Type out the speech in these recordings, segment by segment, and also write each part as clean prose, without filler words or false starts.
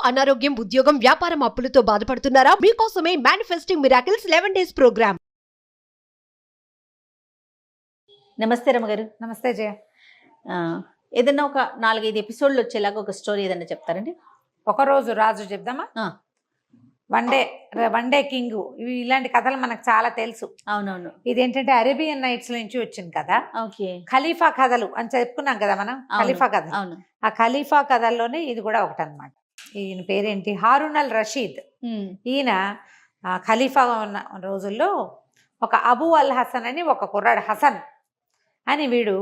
అనారోగ్యం, ఉద్యోగం, వ్యాపారం అప్పులతో బాధపడుతున్నారా? మీకోసమే మేనిఫెస్టింగ్ మిరాకిల్స్ 11 days ప్రోగ్రామ్. నమస్తే రమగారు. నమస్తే జయ. ఏదన్నా ఒక 4-5 ఎపిసోడ్లు వచ్చేలాగా ఒక స్టోరీ ఏదన్నా చెప్తారండి? ఒకరోజు రాజు చెప్దామా? వన్ డే కింగ్, ఇవి ఇలాంటి కథలు మనకు చాలా తెలుసు. అవునవును. ఇదేంటంటే అరేబియన్ నైట్స్ నుంచి వచ్చింది కదా. ఓకే. ఖలీఫా కథలు అని చెప్పుకున్నాం కదా మనం. ఖలీఫా కథ, ఆ ఖలీఫా కథల్లోనే ఇది కూడా ఒకటి అనమాట. ఈయన పేరేంటి, హారూన్ అల్ రషీద్. ఈయన ఖలీఫా ఉన్న రోజుల్లో ఒక అబూ అల్ హసన్ అని ఒక కుర్రాడు, హసన్ అని, వీడు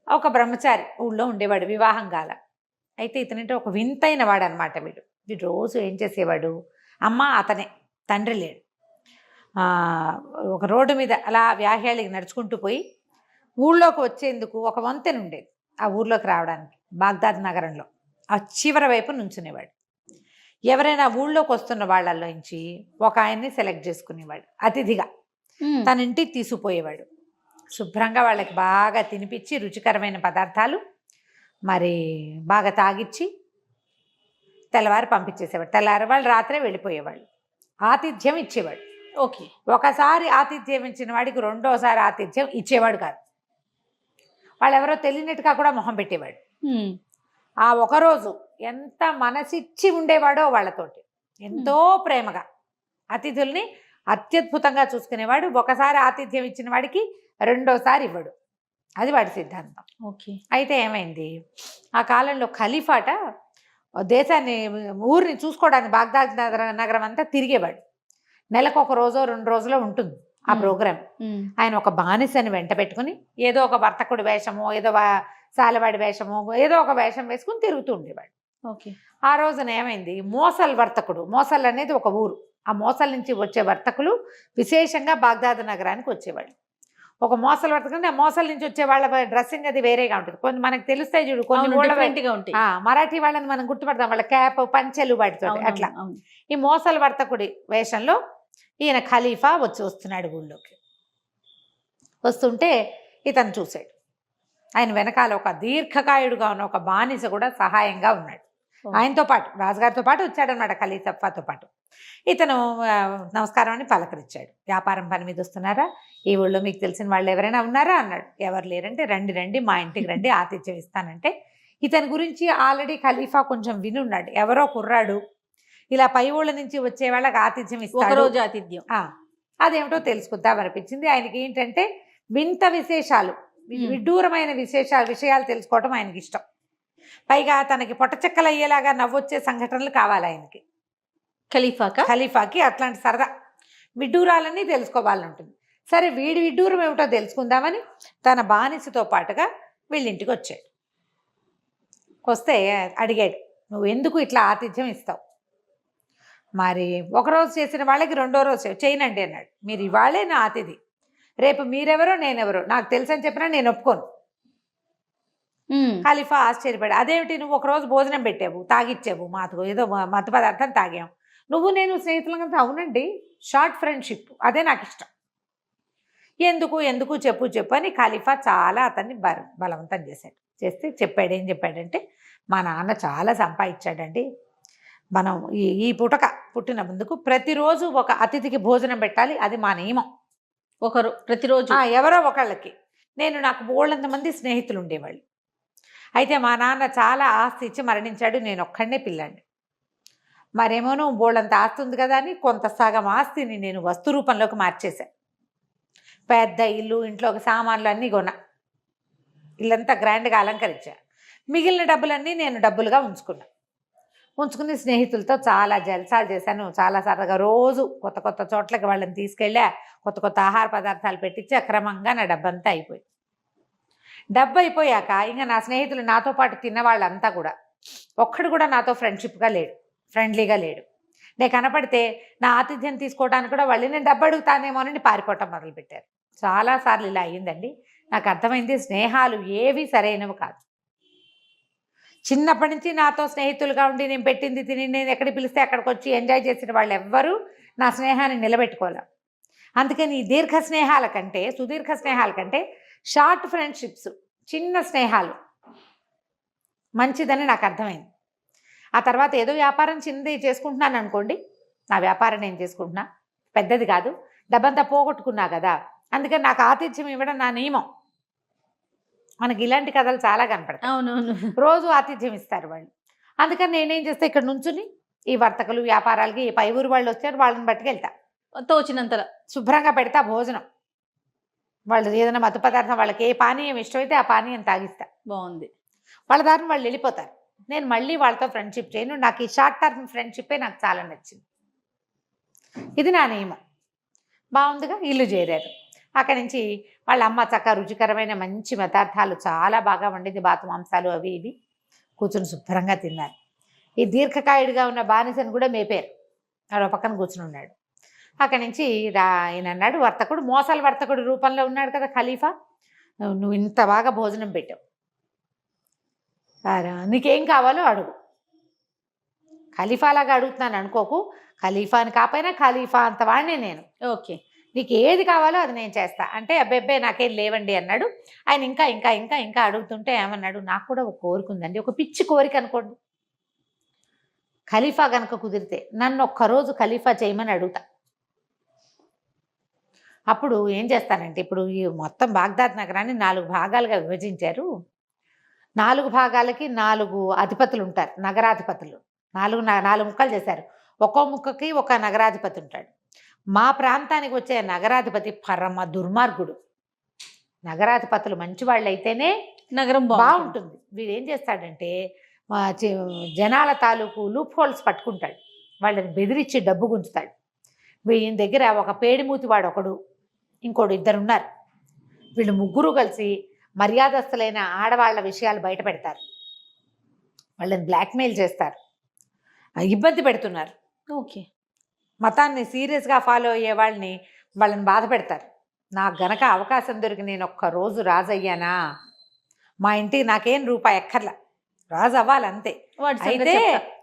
ఒక బ్రహ్మచారి ఊళ్ళో ఉండేవాడు, వివాహం కాల. అయితే ఇతనంటే ఒక వింతైన వాడు అనమాట. వీడు రోజు ఏం చేసేవాడు, అమ్మ అతనే, తండ్రి లేడు. ఒక రోడ్డు మీద అలా వ్యాహ్యాలకి నడుచుకుంటూ పోయి ఊళ్ళోకి వచ్చేందుకు ఒక వంతెన ఉండేది. ఆ ఊర్లోకి రావడానికి బాగ్దాద్ నగరంలో ఆ చివరి వైపు నుంచునేవాడు. ఎవరైనా ఊళ్ళోకి వస్తున్న వాళ్ళల్లోంచి ఒక ఆయన్ని సెలెక్ట్ చేసుకునేవాడు అతిథిగా. తన ఇంటికి తీసుకుపోయేవాడు. శుభ్రంగా వాళ్ళకి బాగా తినిపించి రుచికరమైన పదార్థాలు మరి బాగా తాగిచ్చి తెల్లవారు పంపించేసేవాడు. తెల్లవారు వాళ్ళు రాత్రే వెళ్ళిపోయేవాళ్ళు. ఆతిథ్యం ఇచ్చేవాడు. ఓకే. ఒకసారి ఆతిథ్యం ఇచ్చిన వాడికి రెండోసారి ఆతిథ్యం ఇచ్చేవాడు కాదు. వాళ్ళు ఎవరో తెలియనట్టుగా కూడా మొహం పెట్టేవాడు. ఆ ఒకరోజు ఎంత మనసిచ్చి ఉండేవాడో వాళ్ళతోటి, ఎంతో ప్రేమగా అతిథుల్ని అత్యద్భుతంగా చూసుకునేవాడు. ఒకసారి ఆతిథ్యం ఇచ్చిన వాడికి రెండోసారి ఇవ్వడు. అది వాడి సిద్ధాంతం. ఓకే. అయితే ఏమైంది, ఆ కాలంలో ఖలీఫాట దేశాన్ని, ఊరిని చూసుకోవడానికి బాగ్దాద్ నగరం అంతా తిరిగేవాడు. నెలకు ఒక రోజో 2 రోజులో ఉంటుంది ఆ ప్రోగ్రాం. ఆయన ఒక బానిసని వెంట పెట్టుకుని ఏదో ఒక వర్తకుడి వేషమో, ఏదో సాలవాడి వేషమో, ఏదో ఒక వేషం వేసుకుని తిరుగుతూ ఉండేవాడు. ఓకే. ఆ రోజున ఏమైంది, మోసల్ వర్తకుడు, మోసల్ అనేది ఒక ఊరు, ఆ మోసల్ నుంచి వచ్చే వర్తకులు విశేషంగా బాగ్దాద్ నగరానికి వచ్చేవాళ్ళు. ఒక మోసల్ వర్తకుడు, ఆ మోసల్ నుంచి వచ్చే వాళ్ళ డ్రెస్సింగ్ అది వేరేగా ఉంటుంది. కొన్ని మనకు తెలుస్తాయి చూడు, కొన్ని ఉంటాయి. మరాఠీ వాళ్ళని మనం గుర్తుపడతాం, వాళ్ళ క్యాప్ పంచెలు వాటితో. అట్లా ఈ మోసల్ వర్తకుడి వేషంలో ఈయన ఖలీఫా వస్తున్నాడు ఊళ్ళోకి. వస్తుంటే ఇతను చూశాడు. ఆయన వెనకాల ఒక దీర్ఘకాయుడుగా ఉన్న ఒక బానిస కూడా సహాయంగా ఉన్నాడు. ఆయనతో పాటు, రాజుగారితో పాటు వచ్చాడనమాట, ఖలీఫాతో పాటు. ఇతను నమస్కారం అని పలకరించాడు. వ్యాపారం పని మీద వస్తున్నారా, ఈ ఊళ్ళో మీకు తెలిసిన వాళ్ళు ఎవరైనా ఉన్నారా అన్నాడు. ఎవరు లేరంటే రండి మా ఇంటికి రండి, ఆతిథ్యం ఇస్తానంటే. ఇతని గురించి ఆల్రెడీ ఖలీఫా కొంచెం వినున్నాడు. ఎవరో కుర్రాడు ఇలా పై ఊళ్ళ నుంచి వచ్చే వాళ్ళకి ఆతిథ్యం ఇస్తాడు, రోజు ఆతిథ్యం. అదేమిటో తెలుసుకుందాం అనిపించింది ఆయనకి. ఏంటంటే వింత విశేషాలు, విడ్డూరమైన విషయాలు తెలుసుకోవటం ఆయనకి ఇష్టం. పైగా తనకి పొట్టచెక్కలు అయ్యేలాగా నవ్వొచ్చే సంఘటనలు కావాలి ఆయనకి. ఖలీఫాకి అట్లాంటి సరదా విడ్డూరాలన్నీ తెలుసుకోవాలని ఉంటుంది. సరే, వీడి విడ్డూరం ఏమిటో తెలుసుకుందామని తన బానిసతో పాటుగా వీళ్ళింటికి వచ్చాడు. వస్తే అడిగాడు, నువ్వు ఎందుకు ఇట్లా ఆతిథ్యం ఇస్తావు? మరి ఒకరోజు చేసిన వాళ్ళకి రెండో రోజు చేయనండి అన్నాడు. మీరు ఇవాళే నా అతిథి, రేపు మీరెవరో నేనెవరో నాకు తెలుసని చెప్పినా నేను ఒప్పుకోను. ఖలీఫా ఆశ్చర్యపడి, అదేమిటి నువ్వు ఒకరోజు భోజనం పెట్టావు, తాగిచ్చావు, మాకు ఏదో మత్తు పదార్థం తాగాం, నువ్వు నేను స్నేహితులంగా? అవునండి, షార్ట్ ఫ్రెండ్షిప్, అదే నాకు ఇష్టం. ఎందుకు చెప్పు అని ఖలీఫా చాలా అతన్ని బలవంతం చేశాడు. చేస్తే ఏం చెప్పాడంటే, మా నాన్న చాలా సంపాదించాడండి, మనం ఈ పుట్టిన ముందుకు ప్రతిరోజు ఒక అతిథికి భోజనం పెట్టాలి, అది మా నియమం. ప్రతిరోజు ఎవరో ఒకళ్ళకి. నాకు బోళ్ళంతమంది స్నేహితులు ఉండేవాళ్ళు. అయితే మా నాన్న చాలా ఆస్తి ఇచ్చి మరణించాడు, నేను ఒక్కడనే పిల్లాడిని. మరేమోను బోళ్ళంత ఆస్తి ఉంది కదా అని కొంత సగం ఆస్తిని నేను వస్తు రూపంలోకి మార్చేశాను. పెద్ద ఇల్లు, ఇంట్లోకి సామాన్లు అన్నీ కొన్నా, ఇల్లంతా గ్రాండ్గా అలంకరించా. మిగిలిన డబ్బులన్నీ నేను డబ్బులుగా ఉంచుకుని స్నేహితులతో చాలా జల్సాలు చేశాను. చాలా సరదాగా రోజు కొత్త చోట్లకి వాళ్ళని తీసుకెళ్ళా, కొత్త ఆహార పదార్థాలు పెట్టించి అక్రమంగా నా డబ్బంతా అయిపోయింది. డబ్బు అయిపోయాక ఇంకా నా స్నేహితులు, నాతో పాటు తిన్న వాళ్ళంతా కూడా ఒక్కడు కూడా నాతో ఫ్రెండ్లీగా లేడు. నేను కనపడితే నా ఆతిథ్యం తీసుకోవడానికి కూడా వాళ్ళు నేను డబ్బు అడుగుతానేమోనని పారిపోవటం మొదలుపెట్టారు. చాలాసార్లు ఇలా అయ్యిందండి. నాకు అర్థమైంది, స్నేహాలు ఏవి సరైనవి కాదు. చిన్నప్పటి నుంచి నాతో స్నేహితులుగా ఉండి నేను పెట్టింది తిని, నేను ఎక్కడికి పిలిస్తే అక్కడికి వచ్చి ఎంజాయ్ చేసిన వాళ్ళు ఎవ్వరూ నా స్నేహాన్ని నిలబెట్టుకోలే. అందుకని ఈ సుదీర్ఘ స్నేహాల కంటే షార్ట్ ఫ్రెండ్షిప్స్, చిన్న స్నేహాలు మంచిదని నాకు అర్థమైంది. ఆ తర్వాత ఏదో వ్యాపారం చిన్నది చేసుకుంటున్నాను అనుకోండి, నా వ్యాపారం నేను చేసుకుంటున్నా, పెద్దది కాదు, డబ్బంతా పోగొట్టుకున్నా కదా, అందుకని నాకు ఆతిథ్యం ఇవ్వడం నా నియమం. మనకి ఇలాంటి కథలు చాలా కనపడతాయి. అవునవును. రోజు ఆతిథ్యం ఇస్తారు వాళ్ళు. అందుకని నేనేం చేస్తా, ఇక్కడ నుంచుని ఈ వర్తకులు వ్యాపారాలకి ఈ పై ఊరు వాళ్ళు వచ్చారు, వాళ్ళని పట్టుకెళ్తా, తోచినంతలో శుభ్రంగా పెడతా భోజనం. వాళ్ళు ఏదైనా మత్తు పదార్థం, వాళ్ళకి ఏ పానీయం ఇష్టమైతే ఆ పానీయం తాగిస్తా. బాగుంది. వాళ్ళ దారిని వాళ్ళు వెళ్ళిపోతారు. నేను మళ్ళీ వాళ్ళతో ఫ్రెండ్షిప్ చేయను. నాకు ఈ షార్ట్ టర్మ్ ఫ్రెండ్షిప్పే నాకు చాలా నచ్చింది. ఇది నా నియమం. బాగుందిగా. ఇల్లు చేరారు. అక్కడి నుంచి వాళ్ళ అమ్మ చక్కగా రుచికరమైన మంచి పదార్థాలు చాలా బాగా వండింది, బాతు మాంసాలు అవి ఇవి. కూర్చుని శుభ్రంగా తిన్నారు. ఈ దీర్ఘకాయుడిగా ఉన్న బానిసని కూడా మేపారు. వాడు పక్కన కూర్చుని ఉన్నాడు. అక్కడి నుంచి ఆయన అన్నాడు, వర్తకుడు, మోసాల వర్తకుడు రూపంలో ఉన్నాడు కదా ఖలీఫా, నువ్వు ఇంత బాగా భోజనం పెట్టావు, నీకేం కావాలో అడుగు. ఖలీఫాలాగా అడుగుతున్నాను అనుకోకు, ఖలీఫాని కాకపోయినా ఖలీఫా అంత వాడినే నేను. ఓకే, నీకు ఏది కావాలో అది నేను చేస్తా అంటే, అబ్బాయి నాకేం లేవండి అన్నాడు. ఆయన ఇంకా ఇంకా ఇంకా ఇంకా అడుగుతుంటే ఏమన్నాడు, నాకు కూడా ఒక కోరిక ఉందండి, ఒక పిచ్చి కోరిక అనుకోండి. ఖలీఫా కనుక కుదిరితే నన్ను ఒక్కరోజు ఖలీఫా చేయమని అడుగుతా. అప్పుడు ఏం చేస్తానంటే, ఇప్పుడు ఈ మొత్తం బాగ్దాద్ నగరాన్ని 4 భాగాలుగా విభజించారు. 4 భాగాలకి 4 అధిపతులు ఉంటారు, నగరాధిపతులు. 4 ముక్కలు చేశారు. ఒక్కో ముక్కకి ఒక నగరాధిపతి ఉంటాడు. మా ప్రాంతానికి వచ్చే నగరాధిపతి పరమ దుర్మార్గుడు. నగరాధిపతులు మంచివాళ్ళు అయితేనే నగరం బాగుంటుంది. వీడు ఏం చేస్తాడంటే, జనాల తాలూకు లూప్ హోల్స్ పట్టుకుంటాడు, వాళ్ళని బెదిరించి డబ్బు గుంచుతాడు. వీళ్ళ దగ్గర ఒక పేడిమూతి వాడు ఒకడు, ఇంకోడు 2 ఉన్నారు. వీళ్ళు ముగ్గురు కలిసి మర్యాదస్తులైన ఆడవాళ్ల విషయాలు బయట పెడతారు, వాళ్ళని బ్లాక్మెయిల్ చేస్తారు, ఇబ్బంది పెడుతున్నారు. ఓకే, మతాన్ని సీరియస్గా ఫాలో అయ్యే వాళ్ళని బాధ పెడతారు. నాకు గనక అవకాశం దొరికి నేను ఒక్కరోజు రాజు అయ్యానా, మా ఇంటికి నాకేం రూపాయి ఎక్కర్లా, రాజు అవ్వాలంతే. అయితే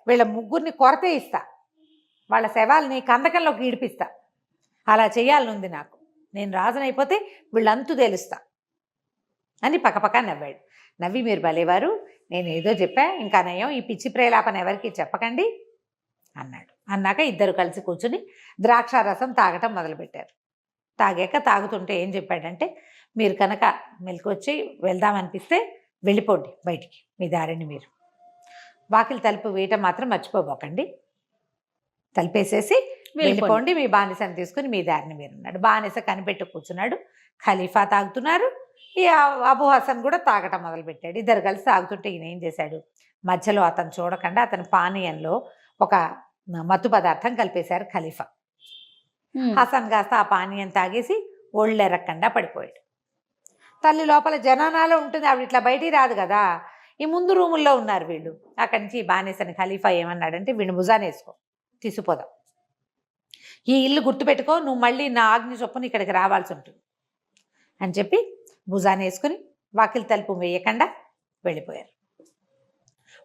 వీళ్ళ ముగ్గురిని కొరతే ఇస్తా, వాళ్ళ శవాల్ని కందకంలోకి ఈడిపిస్తా, అలా చేయాలనుంది నాకు. నేను రాజునైపోతే వీళ్ళంతు తేలుస్తా అని పక్కపక్క నవ్వాడు. నవ్వి, మీరు భలేవారు, నేను ఏదో చెప్పా, ఇంకా నయం, ఈ పిచ్చి ప్రేలాపన ఎవరికి చెప్పకండి అన్నాడు. అన్నాక ఇద్దరు కలిసి కూర్చుని ద్రాక్షారసం తాగటం మొదలుపెట్టారు. తాగుతుంటే ఏం చెప్పాడంటే, మీరు కనుక మెలకొచ్చి వెళ్దామనిపిస్తే వెళ్ళిపోండి బయటికి, మీ దారిని మీరు. వాకిలి తలుపు వేయటం మాత్రం మర్చిపోబోకండి, తలుపేసేసి వెళ్ళిపోండి, మీ బానిసని తీసుకుని మీ దారిని మీరు ఉన్నాడు. బానిస కనిపెట్టి కూర్చున్నాడు. ఖలీఫా తాగుతున్నారు, ఈ అబూ హసన్ కూడా తాగటం మొదలుపెట్టాడు. ఇద్దరు కలిసి తాగుతుంటే ఈయన ఏం చేశాడు, మధ్యలో అతను చూడకుండా అతని పానీయంలో ఒక మత్తు పదార్థం కలిపేశారు ఖలీఫా. హసన్ కాస్త ఆ పానీయం తాగేసి ఒళ్ళెరక్కుండా పడిపోయాడు. తల్లి లోపల జనానాలో ఉంటుంది, ఆవిడ ఇట్లా బయటికి రాదు కదా, ఈ ముందు రూముల్లో ఉన్నారు వీళ్ళు. అక్కడి నుంచి బానిసని ఖలీఫా ఏమన్నాడంటే, వీడిని భుజాన్ని వేసుకో, తీసుకుపోదాం, ఈ ఇల్లు గుర్తుపెట్టుకో, నువ్వు మళ్ళీ నా ఆజ్ఞ చొప్పున ఇక్కడికి రావాల్సి ఉంటుంది అని చెప్పి భుజాన్ని వేసుకుని వాకిలి తలుపు వేయకుండా వెళ్ళిపోయారు.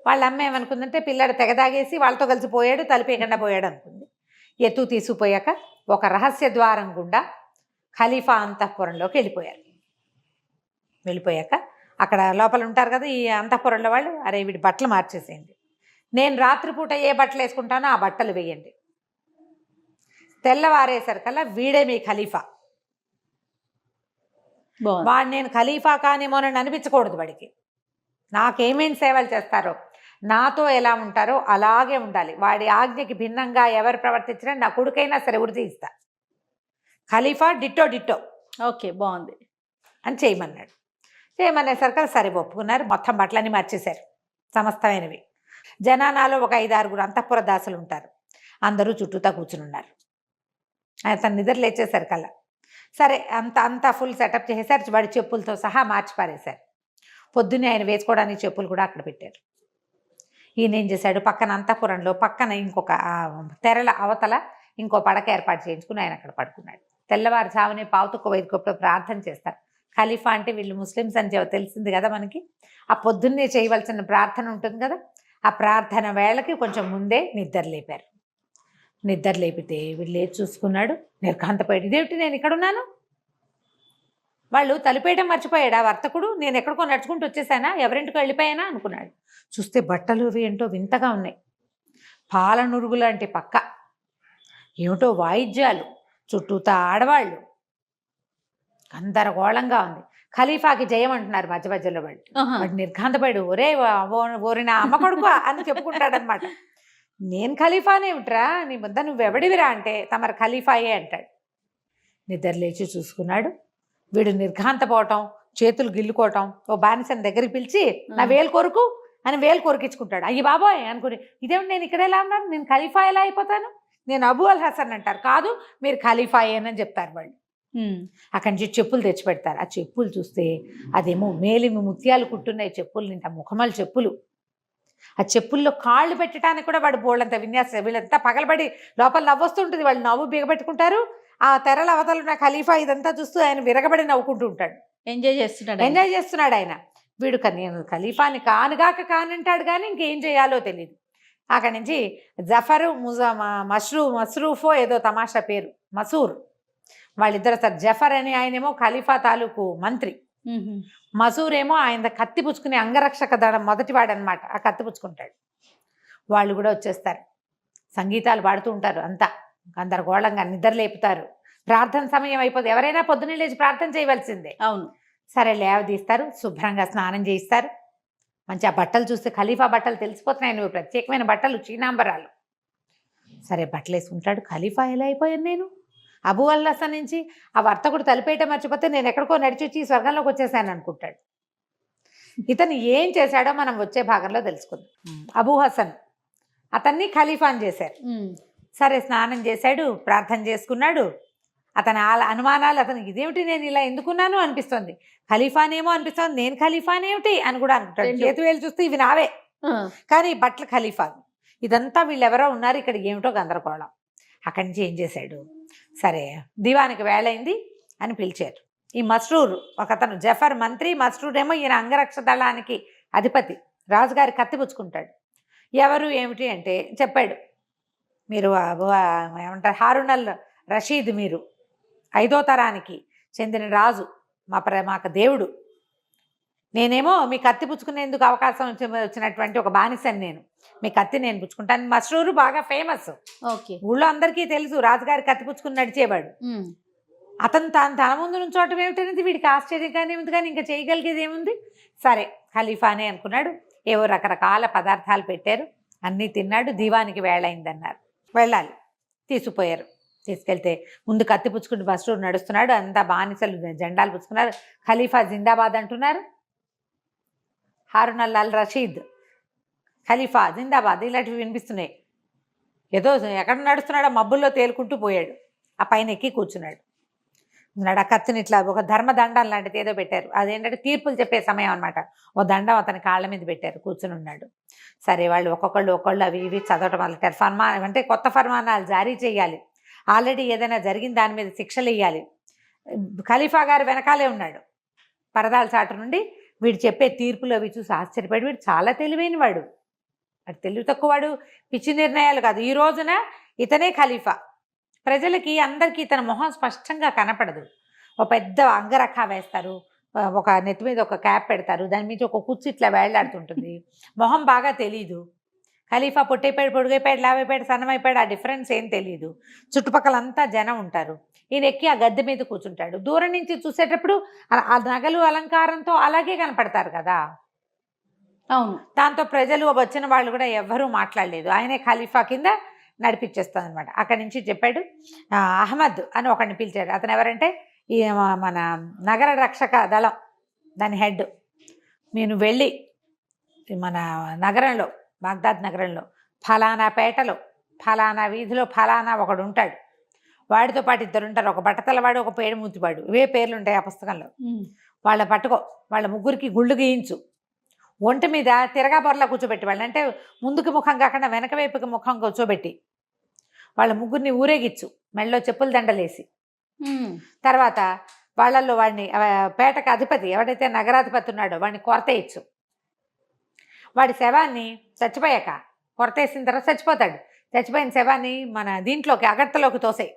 వాళ్ళ అమ్మ ఏమనుకుందంటే, పిల్లాడు తెగదాగేసి వాళ్ళతో కలిసి పోయాడు, తలుపేయకుండా పోయాడు అనుకుంది. ఎత్తు తీసుకుపోయాక ఒక రహస్య ద్వారం గుండా ఖలీఫా అంతఃపురంలోకి వెళ్ళిపోయాక అక్కడ లోపల ఉంటారు కదా ఈ అంతఃపురంలో వాళ్ళు, అరే వీడి బట్టలు మార్చేసేయండి, నేను రాత్రిపూట ఏ బట్టలు వేసుకుంటానో ఆ బట్టలు వేయండి, తెల్లవారేసరికల్లా వీడే మీ ఖలీఫా, వాడు నేను ఖలీఫా కానేమోనని అనిపించకూడదు, వాడికి నాకేమేమి సేవలు చేస్తారో, నాతో ఎలా ఉంటారో అలాగే ఉండాలి, వాడి ఆజ్ఞకి భిన్నంగా ఎవరు ప్రవర్తించినా నా కొడుకైనా సరే ఉరి తీస్తా, ఖలీఫా డిట్టో. ఓకే, బాగుంది అని చేయమన్నాడు. చేయమనేసరికి సరే ఒప్పుకున్నారు. మొత్తం బట్టలన్నీ మార్చేశారు, సమస్తమైనవి. జనానాలో ఒక 5-6 అంతఃపుర దాసులు ఉంటారు, అందరూ చుట్టూతా కూర్చుని ఉన్నారు. అతను నిద్ర లేచేసరికల్లా సరే అంతా ఫుల్ సెటప్ చేసేసారు, వాడి చెప్పులతో సహా మార్చి పారేశారు. పొద్దున్నే ఆయన వేసుకోవడానికి చెప్పులు కూడా అక్కడ పెట్టారు. ఈయన ఏం చేశాడు, పక్కన అంతఃపురంలో పక్కన ఇంకొక తెరల అవతల ఇంకో పడక ఏర్పాటు చేయించుకుని ఆయన అక్కడ పడుకున్నాడు. తెల్లవారుజామునే పావుతుక్క వైదుకప్పుడు ప్రార్థన చేస్తారు. ఖలీఫా అంటే వీళ్ళు ముస్లిమ్స్ అని తెలిసింది కదా మనకి. ఆ పొద్దున్నే చేయవలసిన ప్రార్థన ఉంటుంది కదా, ఆ ప్రార్థన వేళకి కొంచెం ముందే నిద్ర లేపారు. నిద్ర లేపితే వీళ్ళు లేచి చూసుకున్నాడు, నిర్ఘాంతపోయాడు. ఇదేమిటి, నేను ఇక్కడున్నాను, వాళ్ళు తలుపేయడం మర్చిపోయాడు ఆ వర్తకుడు, నేను ఎక్కడికో నడుచుకుంటూ వచ్చేసానా, ఎవరింటికో వెళ్ళిపోయానా అనుకున్నాడు. చూస్తే బట్టలు ఏంటో వింతగా ఉన్నాయి, పాలనురుగు లాంటి పక్క, ఏమిటో వాయిద్యాలు, చుట్టూతా ఆడవాళ్ళు, గందరగోళంగా ఉంది. ఖలీఫాకి జయం అంటున్నారు మధ్య మధ్యలో వాళ్ళు. వాడు నిర్ఘాంతపడు, ఓరిన అమ్మ కొడుకు అని చెప్పుకుంటాడనమాట. నేను ఖలీఫానేమిట్రా, నీ ముద్ద నువ్వెవడివిరా అంటే తమరు ఖలీఫాయే అంటాడు. నిద్ర లేచి చూసుకున్నాడు. వీడు నిర్ఘాంతపోవటం, చేతులు గిల్లుకోవటం, ఓ బానిసని దగ్గరికి పిలిచి నా వేలు కొరుకు అని వేలు కొరికించుకుంటాడు. అయ్యి బాబోయ్ అనుకుని, ఇదేమిటి నేను ఇక్కడ ఎలా ఉన్నాను, నేను ఖలీఫా ఎలా అయిపోతాను, నేను అబూ అల్ హసన్ అంటారు. కాదు మీరు ఖలీఫాయేనని చెప్తారు వాళ్ళు. అక్కడి నుంచి చెప్పులు తెచ్చిపెడతారు. ఆ చెప్పులు చూస్తే అదేమో మేలిమి ముత్యాలు కుట్టున్నాయి చెప్పులు నింట, ముఖమల్ చెప్పులు. ఆ చెప్పుల్లో కాళ్ళు పెట్టడానికి కూడా వాడు బోళ్ళంత విన్యాసం. వీళ్ళంతా పగలబడి లోపల నవ్వొస్తుంటుంది, వాళ్ళు నవ్వు బిగబెట్టుకుంటారు. ఆ తెరల అవతలు ఉన్న ఖలీఫా ఇదంతా చూస్తూ ఆయన విరగబడి నవ్వుకుంటూ ఉంటాడు. ఎంజాయ్ చేస్తున్నాడు ఆయన. వీడు నేను ఖలీఫాని కానంటాడు కానీ ఇంకేం చేయాలో తెలియదు. అక్కడి నుంచి జఫరు మస్రూఫో ఏదో తమాషా పేరు, మసూర్, వాళ్ళిద్దరు సార్. జఫర్ అని ఆయనేమో ఖలీఫా తాలూకు మంత్రి, మసూర్ ఏమో ఆయన కత్తి పుచ్చుకునే అంగరక్షక దళం మొదటివాడు అనమాట. ఆ కత్తి పుచ్చుకుంటాడు. వాళ్ళు కూడా వచ్చేస్తారు, సంగీతాలు పాడుతూ ఉంటారు. అంతా గందరగోళంగా నిద్ర లేపుతారు. ప్రార్థన సమయం అయిపోతుంది. ఎవరైనా పొద్దున్నే లేచి ప్రార్థన చేయవలసిందే. అవును. సరే లేవదీస్తారు, శుభ్రంగా స్నానం చేయిస్తారు. మంచి ఆ బట్టలు చూస్తే ఖలీఫా బట్టలు తెలిసిపోతున్నాయి, నువ్వు ప్రత్యేకమైన బట్టలు, చీనాంబరాలు. సరే బట్టలు వేసుకుంటాడు. ఖలీఫా ఎలా అయిపోయాను నేను, అబూ అల్ హసన్ నుంచి ఆ వర్తకుడు తలిపేయటం మర్చిపోతే నేను ఎక్కడికో నడిచొచ్చి ఈ స్వర్గంలోకి వచ్చేసాను అనుకుంటాడు. ఇతను ఏం చేశాడో మనం వచ్చే భాగంలో తెలుసుకుందాం. అబూ హసన్ అతన్ని ఖలీఫాని చేశారు. సరే స్నానం చేశాడు, ప్రార్థన చేసుకున్నాడు. అతని అనుమానాలు, అతనికి ఇదేమిటి నేను ఇలా ఎందుకున్నాను అనిపిస్తుంది, ఖలీఫానేమో అనిపిస్తుంది, నేను ఖలీఫానేమిటి అని కూడా అనుకుంటాడు. చేతి వేలు చూస్తే ఇవి నావే, కానీ బట్టలు ఖలీఫా. ఇదంతా వీళ్ళెవరో ఉన్నారు ఇక్కడ, ఏమిటో గందరగోళం. అక్కడి నుంచి ఏం చేశాడు, సరే దివానికి వేళైంది అని పిలిచారు. ఈ మస్రూర్ ఒకతను, జఫర్ మంత్రి, మస్రూర్ ఏమో ఈయన అంగరక్ష దళానికి అధిపతి. రాజుగారి కత్తి పుచ్చుకుంటాడు. ఎవరు ఏమిటి అంటే చెప్పాడు, మీరు ఏమంటారు హారూన్ అల్ రషీద్, మీరు 5వ తరానికి చెందిన రాజు, మాకు దేవుడు. నేనేమో మీ కత్తి పుచ్చుకునేందుకు అవకాశం వచ్చినటువంటి ఒక బానిసని, నేను మీ కత్తి నేను పుచ్చుకుంటాను. మస్రూరు బాగా ఫేమస్, ఊళ్ళో అందరికీ తెలుసు, రాజుగారి కత్తి పుచ్చుకుని నడిచేవాడు. అతను తన ముందు నుంచోవటం ఏమిటనేది వీడికి ఆశ్చర్యంగానే ఉంది, కానీ ఇంకా చేయగలిగేది ఏముంది. సరే ఖలీఫానే అనుకున్నాడు. ఏవో రకరకాల పదార్థాలు పెట్టారు, అన్నీ తిన్నాడు. దివానికి వేళైందన్నారు, వెళ్ళాలి. తీసుకుపోయారు. తీసుకెళ్తే ముందు కత్తి పుచ్చుకుంటూ మస్రూర్ నడుస్తున్నాడు. అంతా బానిసలు జెండాలు పుచ్చుకున్నారు. ఖలీఫా జిందాబాద్ అంటున్నారు. హారూన్ అల్ రషీద్ ఖలీఫా జిందాబాద్ ఇలాంటివి వినిపిస్తున్నాయి. ఏదో ఎక్కడ నడుస్తున్నాడో మబ్బుల్లో తేలుకుంటూ పోయాడు. ఆ పైన ఎక్కి కూర్చున్నాడు. ఆ కత్తిని ఇట్లా ఒక ధర్మదండం లాంటిది ఏదో పెట్టారు. అదేంటంటే తీర్పులు చెప్పే సమయం అనమాట. ఓ దండం అతని కాళ్ళ మీద పెట్టారు, కూర్చుని ఉన్నాడు. సరే వాళ్ళు ఒకళ్ళు అవి ఇవి చదవటం మొదలెట్టారు. అంటే కొత్త ఫర్మానాలు జారీ చేయాలి, ఆల్రెడీ ఏదైనా జరిగిన దాని మీద శిక్షలు వేయాలి. ఖలీఫా గారు వెనకాలే ఉన్నాడు పరదాల చాటు నుండి. వీడు చెప్పే తీర్పులు అవి చూసి ఆశ్చర్యపడి, వీడు చాలా తెలివైన వాడు, అటు తెలివి తక్కువవాడు, పిచ్చి నిర్ణయాలు కాదు. ఈ రోజున ఇతనే ఖలీఫా. ప్రజలకి అందరికీ ఇతని మొహం స్పష్టంగా కనపడదు. ఒక పెద్ద అంగరఖా వేస్తారు, ఒక నెత్తి మీద ఒక క్యాప్ పెడతారు, దాని మీద ఒక కుర్చీ ఇట్లా వేళ్లాడుతుంటుంది. మొహం బాగా తెలీదు. ఖలీఫా పొట్టైపోయాడు, పొడుగైపోయాడు, లావైపోయాడు, సన్నమైపోయాడు, ఆ డిఫరెన్స్ ఏం తెలియదు. చుట్టుపక్కలంతా జనం ఉంటారు. ఈయన ఎక్కి ఆ గద్దె మీద కూర్చుంటాడు. దూరం నుంచి చూసేటప్పుడు ఆ నగలు అలంకారంతో అలాగే కనపడతారు కదా. అవును. దాంతో ప్రజలు వచ్చిన వాళ్ళు కూడా ఎవ్వరూ మాట్లాడలేదు. ఆయనే ఖలీఫా కింద నడిపించేస్తుంది అనమాట. అక్కడి నుంచి చెప్పాడు. అహ్మద్ అని ఒకడిని పిలిచాడు. అతను ఎవరంటే ఈ మన నగర రక్షక దళం దాని హెడ్. నేను వెళ్ళి మన నగరంలో, బాగ్దాద్ నగరంలో ఫలానా పేటలో ఫలానా వీధిలో ఫలానా ఒకడు ఉంటాడు, వాడితో పాటు 2 ఉంటారు. ఒక బట్టతలవాడు, ఒక పేడు మూతివాడు, ఇవే పేర్లు ఉంటాయి ఆ పుస్తకంలో. వాళ్ళ పట్టుకో, వాళ్ళ ముగ్గురికి గుళ్ళు గీయించు, ఒంటి మీద తిరగా బొరలా కూర్చోబెట్టి, వాళ్ళు అంటే ముందుకు ముఖం కాకుండా వెనక వైపుకి ముఖం కూర్చోబెట్టి వాళ్ళ ముగ్గురిని ఊరేగిచ్చు, మెళ్ళలో చెప్పులు దండలేసి. తర్వాత వాళ్ళల్లో వాడిని పేటకు అధిపతి ఎవడైతే నగరాధిపతి ఉన్నాడో వాడిని కొరతేయచ్చు. వాడి శవాన్ని చచ్చిపోయాక, కొరతేసిన తర్వాత చచ్చిపోతాడు, చచ్చిపోయిన శవాన్ని మన దీంట్లోకి అగట్టలోకి తోసేయి.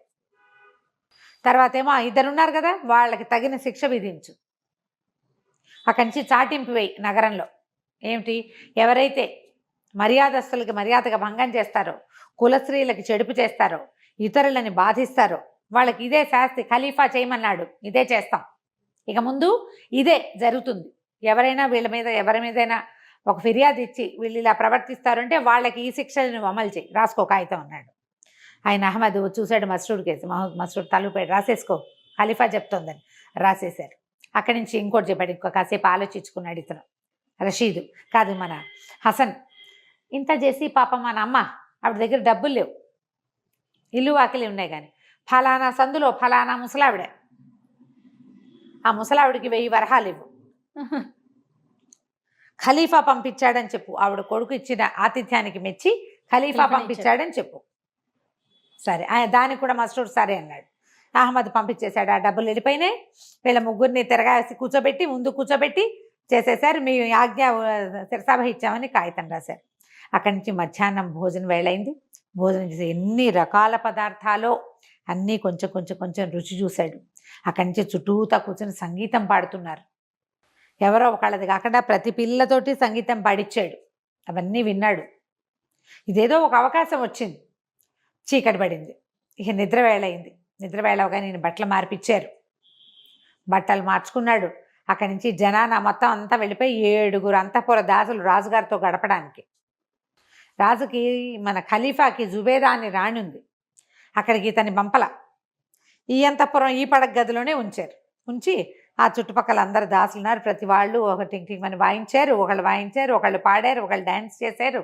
తర్వాత ఏమో 2 ఉన్నారు కదా, వాళ్ళకి తగిన శిక్ష విధించు. అక్కడి నుంచి చాటింపు వేయి నగరంలో. ఏమిటి, ఎవరైతే మర్యాదస్తులకి మర్యాదగా భంగం చేస్తారో, కులస్త్రీలకి చెడుపు చేస్తారో, ఇతరులని బాధిస్తారో వాళ్ళకి ఇదే శాస్తి. ఖలీఫా చేయమన్నాడు, ఇదే చేస్తాం. ఇక ముందు ఇదే జరుగుతుంది. ఎవరైనా వీళ్ళ మీద ఎవరి మీదైనా ఒక ఫిర్యాదు ఇచ్చి వీళ్ళు ఇలా ప్రవర్తిస్తారంటే వాళ్ళకి ఈ శిక్షలను అమలు చేయి, రాసుకో కాగితం అన్నాడు. ఆయన అహ్మద్ చూశాడు మస్రూర్ కేసు. మస్రూర్ తలుపాడు, రాసేసుకో ఖలీఫా చెప్తోందని రాసేశారు. అక్కడి నుంచి ఇంకోటి చెప్పాడు. ఇంకో కాసేపు ఆలోచించుకున్నాడు ఇతను, రషీదు కాదు మన హసన్. ఇంత చేసి పాపం మన అమ్మ ఆవిడ దగ్గర డబ్బులు లేవు, ఇల్లు వాకిలి ఉన్నాయి, కానీ ఫలానా సందులో ఫలానా ముసలావిడ, ఆ ముసలావిడికి 1000 వరహాలు ఇవ్వు, ఖలీఫా పంపించాడని చెప్పు. ఆవిడ కొడుకు ఇచ్చిన ఆతిథ్యానికి మెచ్చి ఖలీఫా పంపించాడని చెప్పు. సరే, దానికి కూడా మస్రూర్ సరే అన్నాడు. అహ్మద్ పంపించేశాడు. ఆ డబ్బులు వెళ్ళిపోయినాయి. వీళ్ళ ముగ్గురిని తిరగాసి కూర్చోబెట్టి ముందు కూర్చోబెట్టి చేసేసారు. మీ ఆజ్ఞ శిరసాభ ఇచ్చామని కాగితం రాశారు. అక్కడి నుంచి మధ్యాహ్నం భోజనం వేళైంది. భోజనం చేసి ఎన్ని రకాల పదార్థాలు అన్నీ కొంచెం కొంచెం కొంచెం రుచి చూశాడు. అక్కడి నుంచి చుట్టూతా కూర్చొని సంగీతం పాడుతున్నారు. ఎవరో ఒకళ్ళది కాకుండా ప్రతి పిల్లతోటి సంగీతం పాడిచ్చాడు. అవన్నీ విన్నాడు. ఇదేదో ఒక అవకాశం వచ్చింది. చీకటి పడింది. ఇక నిద్ర వేళయింది. నిద్ర వేళవగా నేను బట్టలు మార్పిచ్చారు. బట్టలు మార్చుకున్నాడు. అక్కడి నుంచి జనాన మొత్తం అంతా వెళ్ళిపోయి 7 అంతఃపుర దాసులు రాజుగారితో గడపడానికి. రాజుకి మన ఖలీఫాకి జుబేదా అని రాణి ఉంది. అక్కడికి ఇతని పంపల. ఈ అంతఃపురం ఈ పడక గదిలోనే ఉంచారు. ఉంచి ఆ చుట్టుపక్కల అందరు దాసులు ఉన్నారు. ప్రతి వాళ్ళు ఒక టింగ్ టింగ్ అని వాయించారు. ఒకళ్ళు వాయించారు, ఒకళ్ళు పాడారు, ఒకళ్ళు డ్యాన్స్ చేశారు.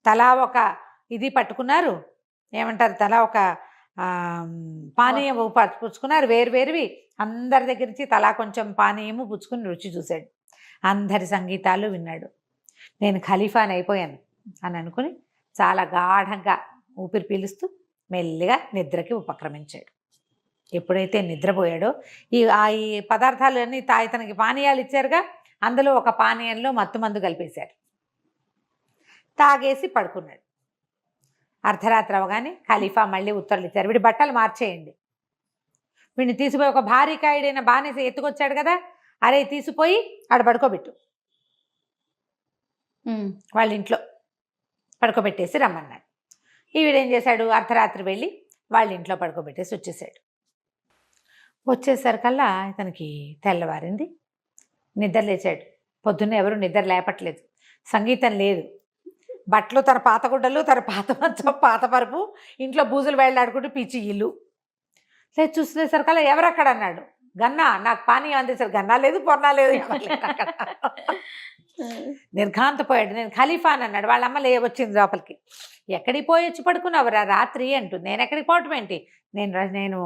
తలా ఒక ఇది పట్టుకున్నారు, ఏమంటారు, తలా ఒక పానీయం పుచ్చుకున్నారు. వేరువేరువి అందరి దగ్గర నుంచి తలా కొంచెం పానీయము పుచ్చుకుని రుచి చూశాడు. అందరి సంగీతాలు విన్నాడు. నేను ఖలీఫాని అయిపోయాను అని అనుకుని చాలా గాఢంగా ఊపిరి పీలుస్తూ మెల్లిగా నిద్రకి ఉపక్రమించాడు. ఎప్పుడైతే నిద్రపోయాడో ఈ పదార్థాలు అన్నీ ఇతనికి పానీయాలు ఇచ్చారుగా, అందులో ఒక పానీయంలో మత్తుమందు కలిపేశారు. తాగేసి పడుకున్నాడు. అర్ధరాత్రి అవగానే ఖలీఫా మళ్ళీ ఉత్తర్వులు ఇచ్చారు. వీడి బట్టలు మార్చేయండి, వీడిని తీసిపోయి ఒక భారీ కాయుడైన బానేసి ఎత్తుకొచ్చాడు కదా, అరే తీసిపోయి ఆడ పడుకోబెట్టు, వాళ్ళ ఇంట్లో పడుకోబెట్టేసి రమ్మన్నాడు. వీడేం చేశాడు, అర్ధరాత్రి వెళ్ళి వాళ్ళ ఇంట్లో పడుకోబెట్టేసి వచ్చేసాడు. వచ్చేసరికల్లా ఇతనికి తెల్లవారింది. నిద్ర లేచాడు. పొద్దున్న ఎవరు నిద్ర లేపట్లేదు, సంగీతం లేదు, బట్టలు తన పాత గుడ్డలు, తన పాత మంచం, పాత పరుపు, ఇంట్లో బూజులు వెళ్ళాడుకుంటూ పిచ్చి ఇల్లు. లేదు చూసేసరికల్లా ఎవరక్కడ అన్నాడు. గన్నా నాకు పానీ అందేశారు. గన్నా లేదు, పొన్నా లేదు, అక్కడ నిర్ఘాంతపోయాడు. నేను ఖలీఫా అని అన్నాడు. వాళ్ళ అమ్మ వచ్చింది లోపలికి. ఎక్కడికి పోయి వచ్చి పడుకున్నావురా రాత్రి అంటుంది. నేను ఎక్కడికి పోవటం ఏంటి, నేను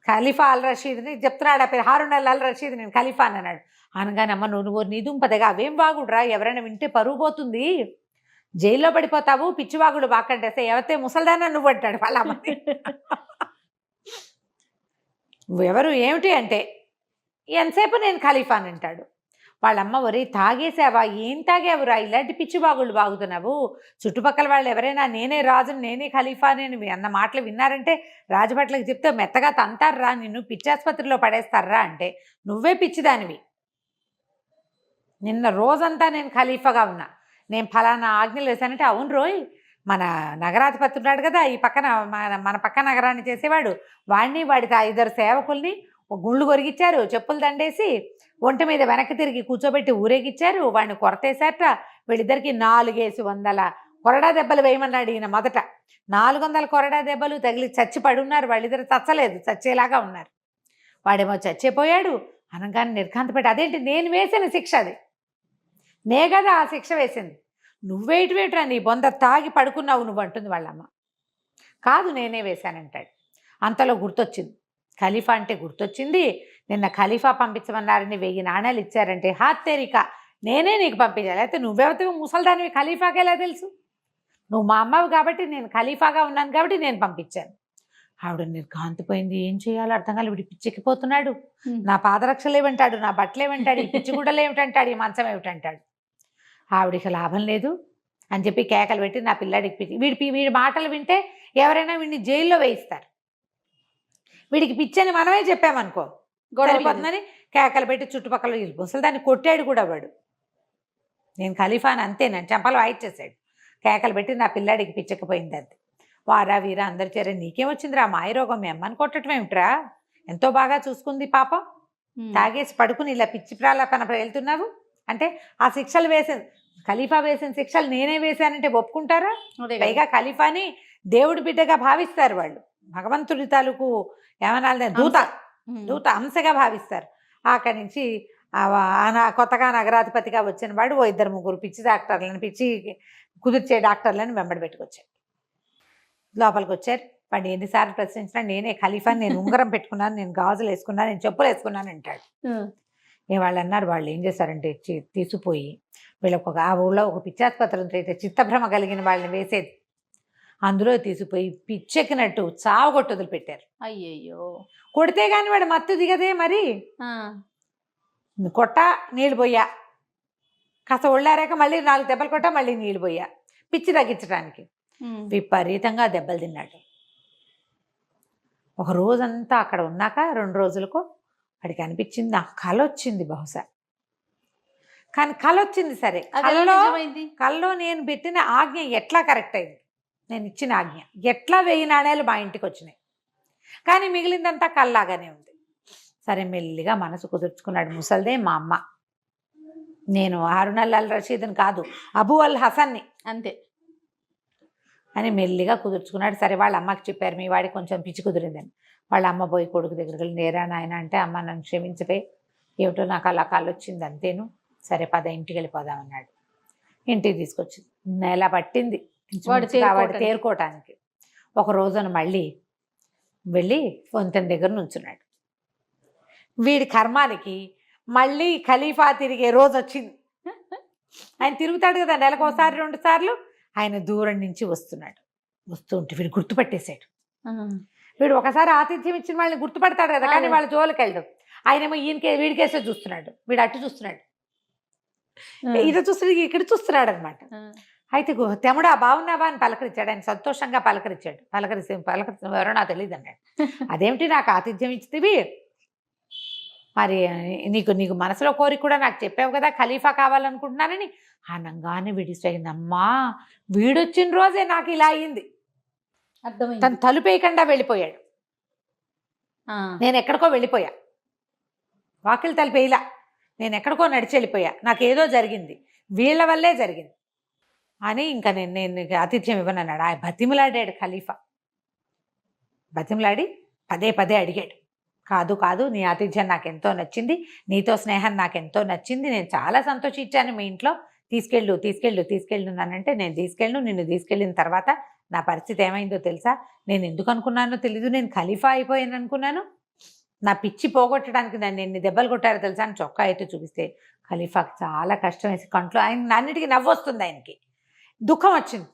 ఖలీఫా అల్ రషీద్ని చెప్తున్నాడు. ఆ పేరు హారూన్ అల్ రషీద్, నేను ఖలీఫా అని అన్నాడు. అనగానే అమ్మ నువ్వు నిదుంపదగా అవేం వాగుడురా, ఎవరైనా వింటే పరువు పోతుంది, జైల్లో పడిపోతావు, పిచ్చివాగుడు బాకంటేస్తే ఎవతే ముసల్దానా నువ్వు అంటాడు వాళ్ళ అమ్మని. ఎవరు ఏమిటి అంటే ఎంతసేపు నేను ఖలీఫా అని అంటాడు. వాళ్ళమ్మ ఒరే తాగేసావా, ఏం తాగేవురా, ఇలాంటి పిచ్చివాగుళ్ళు బాగుతున్నావు, చుట్టుపక్కల వాళ్ళు ఎవరైనా నేనే రాజుని, నేనే ఖలీఫా నేను అన్న మాటలు విన్నారంటే రాజభట్లకు చెప్తే మెత్తగా తంతారా, నిన్ను పిచ్చాసుపత్రిలో పడేస్తారా అంటే నువ్వే పిచ్చిదానివి. నిన్న రోజంతా నేను ఖలీఫాగా ఉన్నా, నేను ఫలానా ఆజ్ఞలు వేశానంటే అవును రోయ్, మన నగరాధిపతి ఉన్నాడు కదా ఈ పక్కన, మన పక్క నగరాన్ని చేసేవాడు, వాడిని వాడి 5 సేవకుల్ని గుళ్ళు కొరిగిచ్చారు, చెప్పులు దండేసి ఒంటి మీద వెనక్కి తిరిగి కూర్చోబెట్టి ఊరేగిచ్చారు, వాడిని కొరతేశారట. వీళ్ళిద్దరికి 400 కొరడా దెబ్బలు వేయమన్నాడు ఈయన. మొదట 400 కొరడా దెబ్బలు తగిలి చచ్చి పడున్నారు. వాళ్ళిద్దరు చచ్చలేదు, చచ్చేలాగా ఉన్నారు. వాడేమో చచ్చిపోయాడు. అనగానే నిర్ఘాంతపెట్టి అదేంటి నేను వేసిన శిక్ష, అది నే కదా ఆ శిక్ష వేసింది, నువ్వేటివేట్రా నీ బొంద తాగి పడుకున్నావు నువ్వు అంటుంది వాళ్ళమ్మ. కాదు నేనే వేశానంటాడు. అంతలో గుర్తొచ్చింది, ఖలీఫా అంటే గుర్తొచ్చింది. నిన్న ఖలీఫా పంపించమన్నారని 1000 నాణాలు ఇచ్చారంటే హాత్తేరిక నేనే నీకు పంపించాలి, అయితే నువ్వెవతవి ముసల్దానివి, ఖలీఫాకి ఎలా తెలుసు, నువ్వు మా అమ్మవి కాబట్టి, నేను ఖలీఫాగా ఉన్నాను కాబట్టి నేను పంపించాను. ఆవిడ నిర్ఘాంతిపోయింది. ఏం చేయాలో అర్థం కాదు. వీడి పిచ్చిక్కిపోతున్నాడు. నా పాదరక్షలు ఏమంటాడు, నా బట్టలు ఏమంటాడు, ఈ పిచ్చిగుడ్డలు ఏమిటంటాడు, ఈ మంచం ఏమిటంటాడు. ఆవిడికి లాభం లేదు అని చెప్పి కేకలు పెట్టి నా పిల్లాడికి పిచ్చి, వీడి మాటలు వింటే ఎవరైనా వీడిని జైల్లో వేయిస్తారు, వీడికి పిచ్చని మనమే చెప్పామనుకో గొడవపోతుందని కేకలు పెట్టి చుట్టుపక్కల ముసలి దాన్ని కొట్టాడు కూడా వాడు. నేను ఖలీఫాని అంతేనని చెంపలు వాయిచ్చేసాడు. కేకలు పెట్టి నా పిల్లాడికి పిచ్చకపోయింది అది. వారా వీరా అందరు చేరే నీకేమొచ్చిందిరా మాయరోగం, మీ అమ్మని కొట్టడం ఏమిట్రా, ఎంతో బాగా చూసుకుంది పాపం, తాగేసి పడుకుని ఇలా పిచ్చి ప్రాలాపన వెళ్తున్నావు అంటే ఆ శిక్షలు వేసింది ఖలీఫా వేసిన శిక్షలు నేనే వేశానంటే ఒప్పుకుంటారా? పైగా ఖలీఫాని దేవుడి బిడ్డగా భావిస్తారు వాళ్ళు, భగవంతుడి తాలూకు ఏమనాలి దూత అంశగా భావిస్తారు. అక్కడి నుంచి కొత్తగా నగరాధిపతిగా వచ్చిన వాడు 2-3 పిచ్చి డాక్టర్లను, పిచ్చి కుదిర్చే డాక్టర్లను వెంబడి పెట్టుకొచ్చాడు. లోపలికి వచ్చారు. వాడు ఎన్నిసార్లు ప్రశ్నించినా నేనే ఖలీఫాని, నేను ఉంగరం పెట్టుకున్నాను, నేను గాజులు వేసుకున్నాను, నేను చెప్పులు వేసుకున్నాను అంటాడు. వాళ్ళు అన్నారు, వాళ్ళు ఏం చేశారంటే తీసుకుపోయి వీళ్ళకు ఆ ఊళ్ళో ఒక పిచ్చాసుపత్రి ఉంటే చిత్తభ్రమ కలిగిన వాళ్ళని వేసేది, అందులో తీసుకుపోయి పిచ్చెక్కినట్టు చావగొట్టు వదిలిపెట్టారు. అయ్యయ్యో, కొడితే గాని వాడు మత్తు దిగదే, మరి కొట్ట నీళ్ళు పోయా, కాస్త ఒళ్ళారాక మళ్ళీ 4 దెబ్బలు కొట్టా, మళ్ళీ నీళ్ళు పోయా, పిచ్చి తగ్గించడానికి. విపరీతంగా దెబ్బలు తిన్నాడు. ఒక రోజంతా అక్కడ ఉన్నాక 2 రోజులకు వాడికి అనిపించింది నాకు కళ వచ్చింది బహుశా. కానీ కళ వచ్చింది సరే, కళ్ళలో నేను పెట్టిన ఆజ్ఞ ఎట్లా కరెక్ట్ అయింది, నేను ఇచ్చిన ఆజ్ఞ ఎట్లా 1000 నాణేలు మా ఇంటికి వచ్చినాయి, కానీ మిగిలిందంతా కళ్ళలాగానే ఉంది. సరే మెల్లిగా మనసు కుదుర్చుకున్నాడు, ముసల్దే మా అమ్మ, నేను హారున్ అల్ రషీద్ని కాదు, అబూ అల్ హసన్ని అంతే అని మెల్లిగా కుదుర్చుకున్నాడు. సరే వాళ్ళ అమ్మకి చెప్పారు, మీ వాడికి కొంచెం పిచ్చి కుదిరిందని. వాళ్ళ అమ్మ పోయి కొడుకు దగ్గరికి వెళ్ళి, నేరా నాయన అంటే, అమ్మ నన్ను క్షమించపే, ఏమిటో నాకు అలా కళ్ళు వచ్చింది అంతేను, సరే పద ఇంటికి వెళ్ళిపోదామన్నాడు. ఇంటికి తీసుకొచ్చింది, నెల పట్టింది వాడు తేరుకోవటానికి. ఒక రోజున మళ్ళీ వెళ్ళి వంతెన దగ్గర నుంచున్నాడు. వీడి కర్మానికి మళ్ళీ ఖలీఫా తిరిగే రోజు వచ్చింది. ఆయన తిరుగుతాడు కదా నెలకోసారి 2 సార్లు, ఆయన దూరం నుంచి వస్తున్నాడు. వస్తుంటే వీడు గుర్తుపట్టేశాడు. వీడు ఒకసారి ఆతిథ్యం ఇచ్చిన వాళ్ళని గుర్తుపడతాడు కదా, కానీ వాళ్ళ జోలికి వెళ్ళడు. ఆయనేమో వీడికేసే చూస్తున్నాడు, వీడు అట్టు చూస్తున్నాడు, ఇది చూస్తున్నాడు, ఇక్కడ చూస్తున్నాడు అనమాట. అయితే తెముడా బాగున్నావా అని పలకరించాడు. ఆయన సంతోషంగా పలకరించాడు. పలకరిస్తే ఎవరో నాకు తెలియదు అన్నాడు. అదేమిటి నాకు ఆతిథ్యం ఇచ్చితివి, మరి నీకు మనసులో కోరిక కూడా నాకు చెప్పావు కదా, ఖలీఫా కావాలనుకుంటున్నానని. అనంగానే విడిపోయిందమ్మా, వీడొచ్చిన రోజే నాకు ఇలా అయ్యింది. అర్థమైంది. తను తలుపేయకుండా వెళ్ళిపోయాడు. నేను ఎక్కడికో వెళ్ళిపోయా, వాకిలి తలుపేయలా, నేను ఎక్కడికో నడిచి వెళ్ళిపోయా, నాకేదో జరిగింది, వీళ్ళ వల్లే జరిగింది అని ఇంకా నేను ఆతిథ్యం ఇవ్వనన్నాడు. ఆయన బతిమలాడాడు ఖలీఫా. బతిమలాడి పదే అడిగాడు, కాదు నీ ఆతిథ్యం నాకెంతో నచ్చింది, నీతో స్నేహం నాకెంతో నచ్చింది, నేను చాలా సంతోషించాను, మీ ఇంట్లో తీసుకెళ్ళున్నానంటే నేను నిన్ను తీసుకెళ్ళిన తర్వాత నా పరిస్థితి ఏమైందో తెలుసా, నేను ఎందుకు అనుకున్నానో తెలీదు, నేను ఖలీఫా అయిపోయాను అనుకున్నాను, నా పిచ్చి పోగొట్టడానికి నన్ను ఎన్ని దెబ్బలు కొట్టారో తెలుసా అని చొక్కా అయితే చూపిస్తే ఖలీఫాకి చాలా కష్టం వేసి కంట్లో ఆయన అన్నిటికీ నవ్వు వస్తుంది, ఆయనకి దుఃఖం వచ్చింది.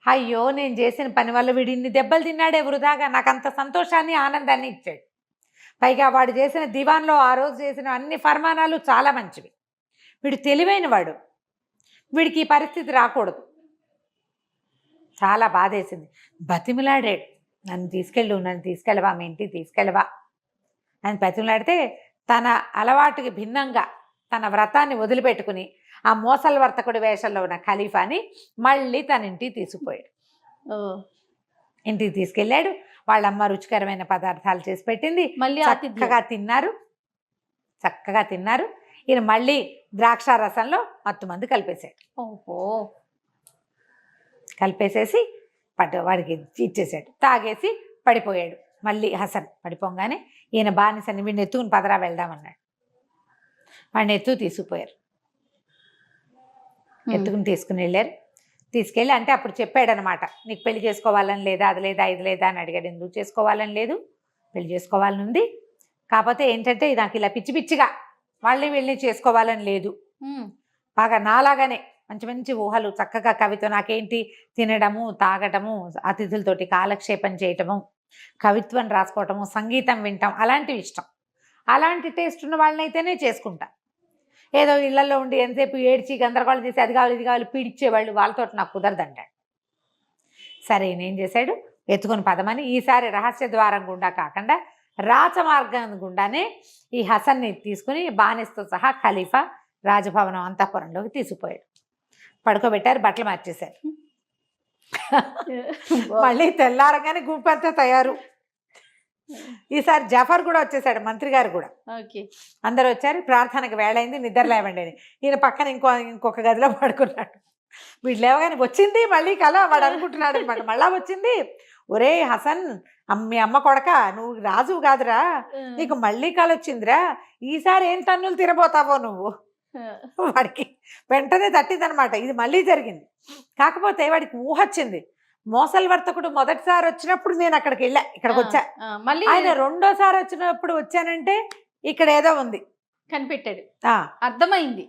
అయ్యో నేను చేసిన పని వల్ల వీడు ఇన్ని దెబ్బలు తిన్నాడే వృధాగా, నాకు అంత సంతోషాన్ని ఆనందాన్ని ఇచ్చాడు. పైగా వాడు చేసిన దివాన్లో ఆ రోజు చేసిన అన్ని ఫర్మానాలు చాలా మంచివి, వీడు తెలివైన వాడు, వీడికి ఈ పరిస్థితి రాకూడదు. చాలా బాధేసింది. బతిమిలాడాడు, నన్ను తీసుకెళ్ళవా, మీ ఇంటికి తీసుకెళ్ళవా అని బతిమిలాడితే తన అలవాటుకి భిన్నంగా తన వ్రతాన్ని వదిలిపెట్టుకుని ఆ మోసల వర్తకుడి వేషంలో ఉన్న ఖలీఫాని మళ్ళీ తన ఇంటికి తీసుకుపోయాడు. ఇంటికి తీసుకెళ్ళాడు. వాళ్ళమ్మ రుచికరమైన పదార్థాలు చేసి పెట్టింది, మళ్ళీ చక్కగా తిన్నారు. ఈయన మళ్ళీ ద్రాక్ష రసంలో మత్తుమందు కలిపేశాడు. కలిపేసేసి వాడికి ఇచ్చేసాడు. తాగేసి పడిపోయాడు. మళ్ళీ హసన్ పడిపోగానే ఈయన బానిసని వీడిని ఎత్తుకుని పదరా వెళ్దామన్నాడు. వాడిని తీసుకుపోయారు. తీసుకుని వెళ్ళారు. తీసుకెళ్ళి అంటే అప్పుడు చెప్పాడనమాట, నీకు పెళ్లి చేసుకోవాలని లేదా, అది లేదా ఇది లేదా అని అడిగాడు. ఎందుకు చేసుకోవాలని లేదు, పెళ్లి చేసుకోవాలని ఉంది, కాకపోతే ఏంటంటే నాకు ఇలా పిచ్చిగా వీళ్ళని చేసుకోవాలని లేదు, బాగా నాలాగానే మంచి ఊహలు, చక్కగా కవిత్వం, నాకేంటి తినడము, తాగటము, అతిథులతోటి కాలక్షేపం చేయటము, కవిత్వం రాసుకోవటము, సంగీతం వినటం అలాంటివి ఇష్టం. అలాంటి టేస్ట్ ఉన్న వాళ్ళనైతేనే చేసుకుంటా. ఏదో ఇళ్లలో ఉండి ఎంతసేపు ఏడ్చి గందరగోళం చేసి అది కావాలి ఇది కావాలి పీడిచ్చేవాళ్ళు, వాళ్ళతో నాకు కుదరదంటాడు. సరే నేం చేశాడు, ఎత్తుకొని పదమని ఈసారి రహస్య ద్వారం గుండా కాకుండా రాచమార్గం గుండానే ఈ హసన్ని తీసుకుని బానిసతో సహా ఖలీఫా రాజభవనం అంతఃపురంలోకి తీసుకుపోయాడు. పడుకోబెట్టారు, బట్టలు మార్చేశారు. మళ్ళీ తెల్లారగానే గుంపంతా తయారు. ఈసారి జఫర్ కూడా వచ్చేసాడు, మంత్రి గారు కూడా. ఓకే. అందరు వచ్చారు, ప్రార్థనకు వేళైంది, నిద్ర లేవండి అని. ఈయన పక్కన ఇంకొక గదిలో పడుకున్నాడు. వీడు లేవగానే వచ్చింది మళ్ళీ కల, వాడు అనుకుంటున్నాడు అనమాట. మళ్ళా వచ్చింది, ఒరే హసన్, మీ అమ్మ కొడక, నువ్వు రాజు కాదురా, నీకు మళ్ళీ కల వచ్చిందిరా, ఈసారి ఏం తన్నులు తినబోతావో నువ్వు. వాడికి వెంటనే తట్టిందనమాట, ఇది మళ్ళీ జరిగింది. కాకపోతే వాడికి ఊహ వచ్చింది. మోసల్ వర్తకుడు మొదటిసారి వచ్చినప్పుడు నేను అక్కడికి వెళ్ళా, ఇక్కడికి వచ్చా. మళ్ళీ ఆయన రెండోసారి వచ్చినప్పుడు వచ్చానంటే ఇక్కడ ఏదో ఉంది కనిపెట్టాడు, అర్థమైంది,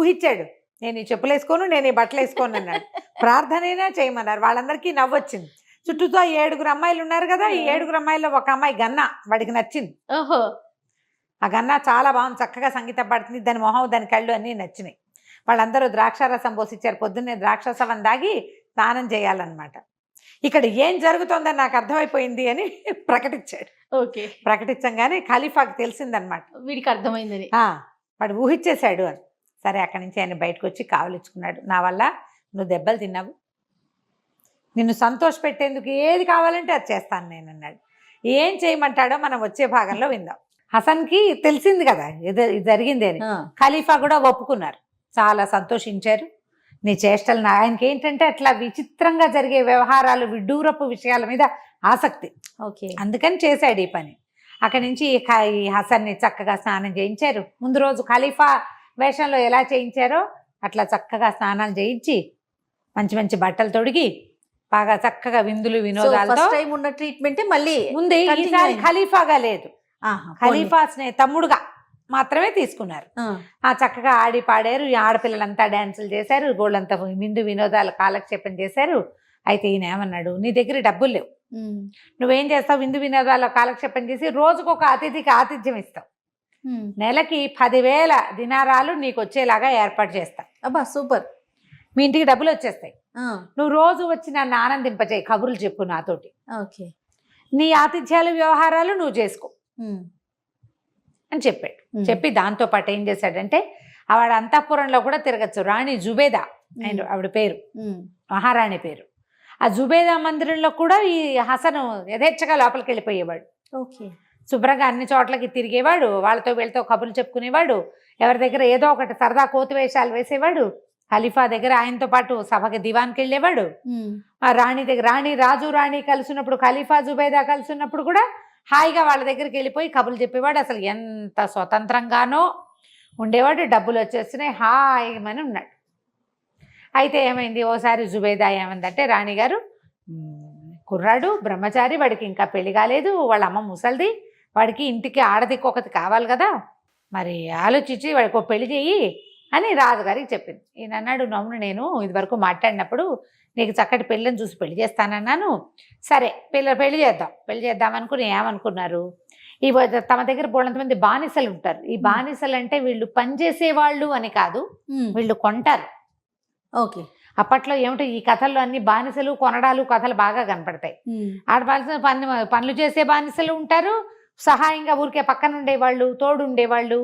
ఊహించాడు. నేను ఈ చెప్పులు వేసుకోను, నేను ఈ బట్టలు వేసుకోను అన్నాడు. ప్రార్థనైనా చేయమన్నారు. వాళ్ళందరికీ నవ్వొచ్చింది. చుట్టూతో 7 అమ్మాయిలు ఉన్నారు కదా, ఈ 7 అమ్మాయిల్లో ఒక అమ్మాయి గన్నా, వాడికి నచ్చింది. ఓహో. ఆ గన్నా చాలా బాగుంది, చక్కగా సంగీతం పాడుతుంది, దాని మొహం దాని కళ్ళు అన్నీ నచ్చినాయి. వాళ్ళందరూ ద్రాక్షారసం పోసిచ్చారు. పొద్దున్నే ద్రాక్షరసం దాగి స్నానం చేయాలన్నమాట. ఇక్కడ ఏం జరుగుతుందని నాకు అర్థమైపోయింది అని ప్రకటించాడు. ఓకే. ప్రకటించగానే ఖలీఫాకి తెలిసిందనమాట, వీడికి అర్థమైందని. వాడు ఊహించేశాడు అని. సరే, అక్కడి నుంచి ఆయన బయటకు వచ్చి కావలించుకున్నాడు. నా వల్ల నువ్వు దెబ్బలు తిన్నావు, నిన్ను సంతోష పెట్టేందుకు ఏది కావాలంటే అది చేస్తాను నేను అన్నాడు. ఏం చేయమంటాడో మనం వచ్చే భాగంలో విందాం. హసన్కి తెలిసింది కదా ఇది జరిగింది అని. ఖలీఫా కూడా ఒప్పుకున్నారు, చాలా సంతోషించారు. నీ చేష్టలు, ఆయనకి ఏంటంటే అట్లా విచిత్రంగా జరిగే వ్యవహారాలు, విడ్డూరపు విషయాల మీద ఆసక్తి. ఓకే. అందుకని చేశాడు ఈ పని. అక్కడి నుంచి ఈ హసన్ని చక్కగా స్నానం చేయించారు. ముందు రోజు ఖలీఫా వేషంలో ఎలా చేయించారో అట్లా చక్కగా స్నానాలు చేయించి, మంచి మంచి బట్టలు తొడిగి, బాగా చక్కగా విందులు వినోదాలతో ఉన్న ట్రీట్మెంట్ మళ్ళీ ఉంది. ఈసారి ఖలీఫాగా లేదు, ఖలీఫా తమ్ముడుగా మాత్రమే తీసుకున్నారు. చక్కగా ఆడి పాడారు, ఆడపిల్లలంతా డాన్సులు చేశారు, గోళ్ళంతా విందు వినోదాలు కాలక్షేపం చేశారు. అయితే ఈయన ఏమన్నాడు, నీ దగ్గర డబ్బులు లేవు, నువ్వేం చేస్తావు, విందు వినోదాలు కాలక్షేపం చేసి రోజుకు ఒక అతిథికి ఆతిథ్యం ఇస్తావు, నెలకి 10,000 దినారాలు నీకు వచ్చేలాగా ఏర్పాటు చేస్తా. అబ్బా సూపర్. మీ ఇంటికి డబ్బులు వచ్చేస్తాయి, నువ్వు రోజు వచ్చి నన్ను ఆనందింపజేయి, కబుర్లు చెప్పు నాతోటి, ఓకే, నీ ఆతిథ్యాలు వ్యవహారాలు నువ్వు చేసుకో అని చెప్పాడు. చెప్పి దాంతో పాటు ఏం చేశాడంటే, ఆవిడ అంతఃపురంలో కూడా తిరగచ్చు. రాణి జుబేదా ఆయన ఆవిడ పేరు, మహారాణి పేరు. ఆ జుబేదా మందిరంలో కూడా ఈ హసను యథేచ్ఛగా లోపలికి వెళ్ళిపోయేవాడు. ఓకే. శుభ్రంగా అన్ని చోట్లకి తిరిగేవాడు, వాళ్ళతో వీళ్ళతో కబుర్లు చెప్పుకునేవాడు, ఎవరి దగ్గర ఏదో ఒకటి సరదా కోతి వేషాలు వేసేవాడు. ఖలీఫా దగ్గర ఆయనతో పాటు సభకి దివాన్కి వెళ్ళేవాడు. ఆ రాణి దగ్గర రాణి కలిసినప్పుడు, ఖలీఫా జుబేదా కలిసినప్పుడు కూడా హాయిగా వాళ్ళ దగ్గరికి వెళ్ళిపోయి కబుర్లు చెప్పేవాడు. అసలు ఎంత స్వతంత్రంగానో ఉండేవాడు, డబ్బులు వచ్చేస్తున్నాయి, హాయిమని ఉన్నాడు. అయితే ఏమైంది, ఓసారి జుబేదా ఏమందంటే, రాణిగారు కుర్రాడు బ్రహ్మచారి, వాడికి ఇంకా పెళ్లి కాలేదు, వాళ్ళ అమ్మ ముసలిది, వాడికి ఇంటికి ఆడదిక్కు ఒకటి కావాలి కదా, మరి ఆలోచించి వాడికి ఒక పెళ్లి చెయ్యి అని రాజుగారికి చెప్పింది. ఈయన అన్నాడు, నవ్వును, నేను ఇదివరకు మాట్లాడినప్పుడు నీకు చక్కటి పెళ్ళని చూసి పెళ్లి చేస్తానన్నాను, సరే పెళ్లి చేద్దాం అనుకుని ఏమనుకున్నారు, ఈ తమ దగ్గర బోళ్ళంతమంది బానిసలు ఉంటారు. ఈ బానిసలు అంటే వీళ్ళు పనిచేసేవాళ్ళు అని కాదు, వీళ్ళు కొంటారు. ఓకే. అప్పట్లో ఏమిటో ఈ కథల్లో అన్ని బానిసలు కొనడాలు కథలు బాగా కనపడతాయి. ఆడబానిస పనులు చేసే బానిసలు ఉంటారు, సహాయంగా ఊరికే పక్కన ఉండేవాళ్ళు, తోడు ఉండేవాళ్ళు,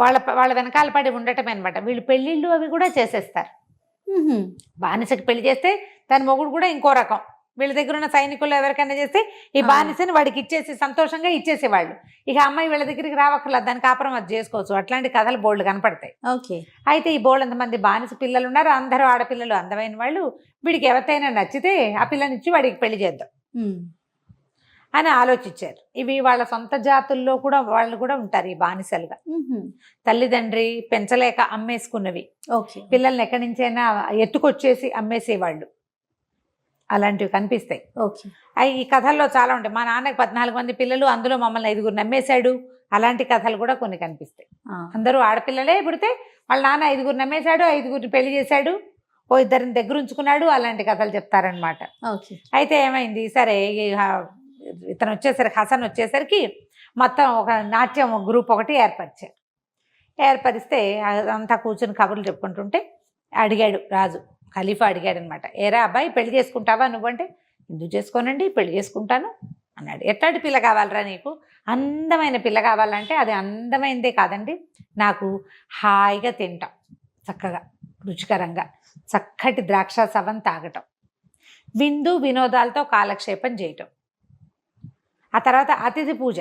వాళ్ళ వెనకాల పడి ఉండటమే అనమాట. వీళ్ళు పెళ్ళిళ్ళు అవి కూడా చేసేస్తారు. బానిసకి పెళ్లి చేస్తే తన మొగుడు కూడా ఇంకో రకం. వీళ్ళ దగ్గర ఉన్న సైనికులు ఎవరికైనా చేస్తే ఈ బానిసని వాడికి ఇచ్చేసి సంతోషంగా ఇచ్చేసేవాళ్ళు. ఇక అమ్మాయి వీళ్ళ దగ్గరికి రావక్కర్లేదు, దాని కాపురం అది చేసుకోవచ్చు. అట్లాంటి కథలు బోల్డ్ కనపడతాయి. ఓకే. అయితే ఈ బోల్డ్ అంతమంది బానిస పిల్లలు ఉన్నారు, అందరూ ఆడపిల్లలు అందమైన వాళ్ళు. వీడికి ఎవరికైనా నచ్చితే ఆ పిల్లనిచ్చి వాడికి పెళ్లి చేద్దాం అని ఆలోచించారు. ఇవి వాళ్ళ సొంత జాతుల్లో కూడా వాళ్ళు కూడా ఉంటారు ఈ బానిసలుగా. తల్లిదండ్రి పెంచలేక అమ్మేసుకున్నవి, పిల్లల్ని ఎక్కడి నుంచైనా ఎత్తుకొచ్చేసి అమ్మేసేవాళ్ళు, అలాంటివి కనిపిస్తాయి. అవి ఈ కథల్లో చాలా ఉంటాయి. మా నాన్నకి 14 మంది పిల్లలు, అందులో మమ్మల్ని 5గురు నమ్మేశాడు, అలాంటి కథలు కూడా కొన్ని కనిపిస్తాయి. అందరూ ఆడపిల్లలే పుడితే వాళ్ళ నాన్న 5గురు నమ్మేశాడు, 5గురిని పెళ్లి చేశాడు, ఓ 2 దగ్గర ఉంచుకున్నాడు, అలాంటి కథలు చెప్తారనమాట. అయితే ఏమైంది, సరే ఇతను వచ్చేసరికి, హసన్ వచ్చేసరికి మొత్తం ఒక నాట్యం గ్రూప్ ఒకటి ఏర్పరిచారు. ఏర్పరిస్తే అంతా కూర్చొని కబుర్లు చెప్పుకుంటుంటే అడిగాడు రాజు, ఖలీఫా అడిగాడు అనమాట, ఏరా అబ్బాయి పెళ్లి చేసుకుంటావా నువ్వంటే, ఎందుకు చేసుకోనండి, పెళ్లి చేసుకుంటాను అన్నాడు. ఎట్లాంటి పిల్ల కావాలరా నీకు, అందమైన పిల్ల కావాలంటే అది అందమైనదే కాదండి, నాకు హాయిగా తింటాం చక్కగా రుచికరంగా, చక్కటి ద్రాక్ష సవం తాగటం, విందు వినోదాలతో కాలక్షేపం చేయటం, ఆ తర్వాత అతిథి పూజ,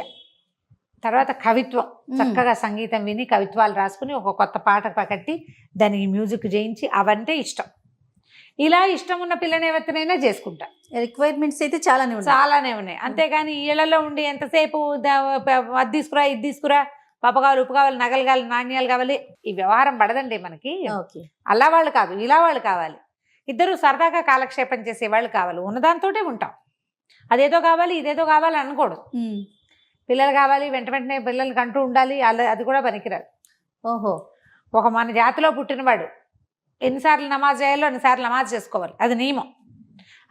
తర్వాత కవిత్వం, చక్కగా సంగీతం విని కవిత్వాలు రాసుకుని ఒక కొత్త పాట కట్టి దానికి మ్యూజిక్ చేయించి అవంటే ఇష్టం. ఇలా ఇష్టం ఉన్న పిల్లని ఎవరినైనా చేసుకుంటా. రిక్వైర్మెంట్స్ అయితే చాలానే ఉన్నాయి. అంతేగాని ఇళ్లలో ఉండి ఎంతసేపు అది తీసుకురా ఇది తీసుకురా, పప్పు కావాలి ఉప్పు కావాలి నగలు కావాలి నాణ్యాలు కావాలి, ఈ వ్యవహారం పడదండి మనకి. అలా వాళ్ళు కాదు, ఇలా వాళ్ళు కావాలి. ఇద్దరు సరదాగా కాలక్షేపం చేసే వాళ్ళు కావాలి. ఉన్నదాంతోటే ఉంటాం. అదేదో కావాలి ఇదేదో కావాలి అనకూడదు. పిల్లలు కావాలి వెంటనే పిల్లలకి అంటూ ఉండాలి, అది కూడా పనికిరాదు. ఓహో, ఒక మన జాతిలో పుట్టినవాడు ఎన్నిసార్లు నమాజ్ చేయాలో అన్నిసార్లు నమాజ్ చేసుకోవాలి, అది నియమం.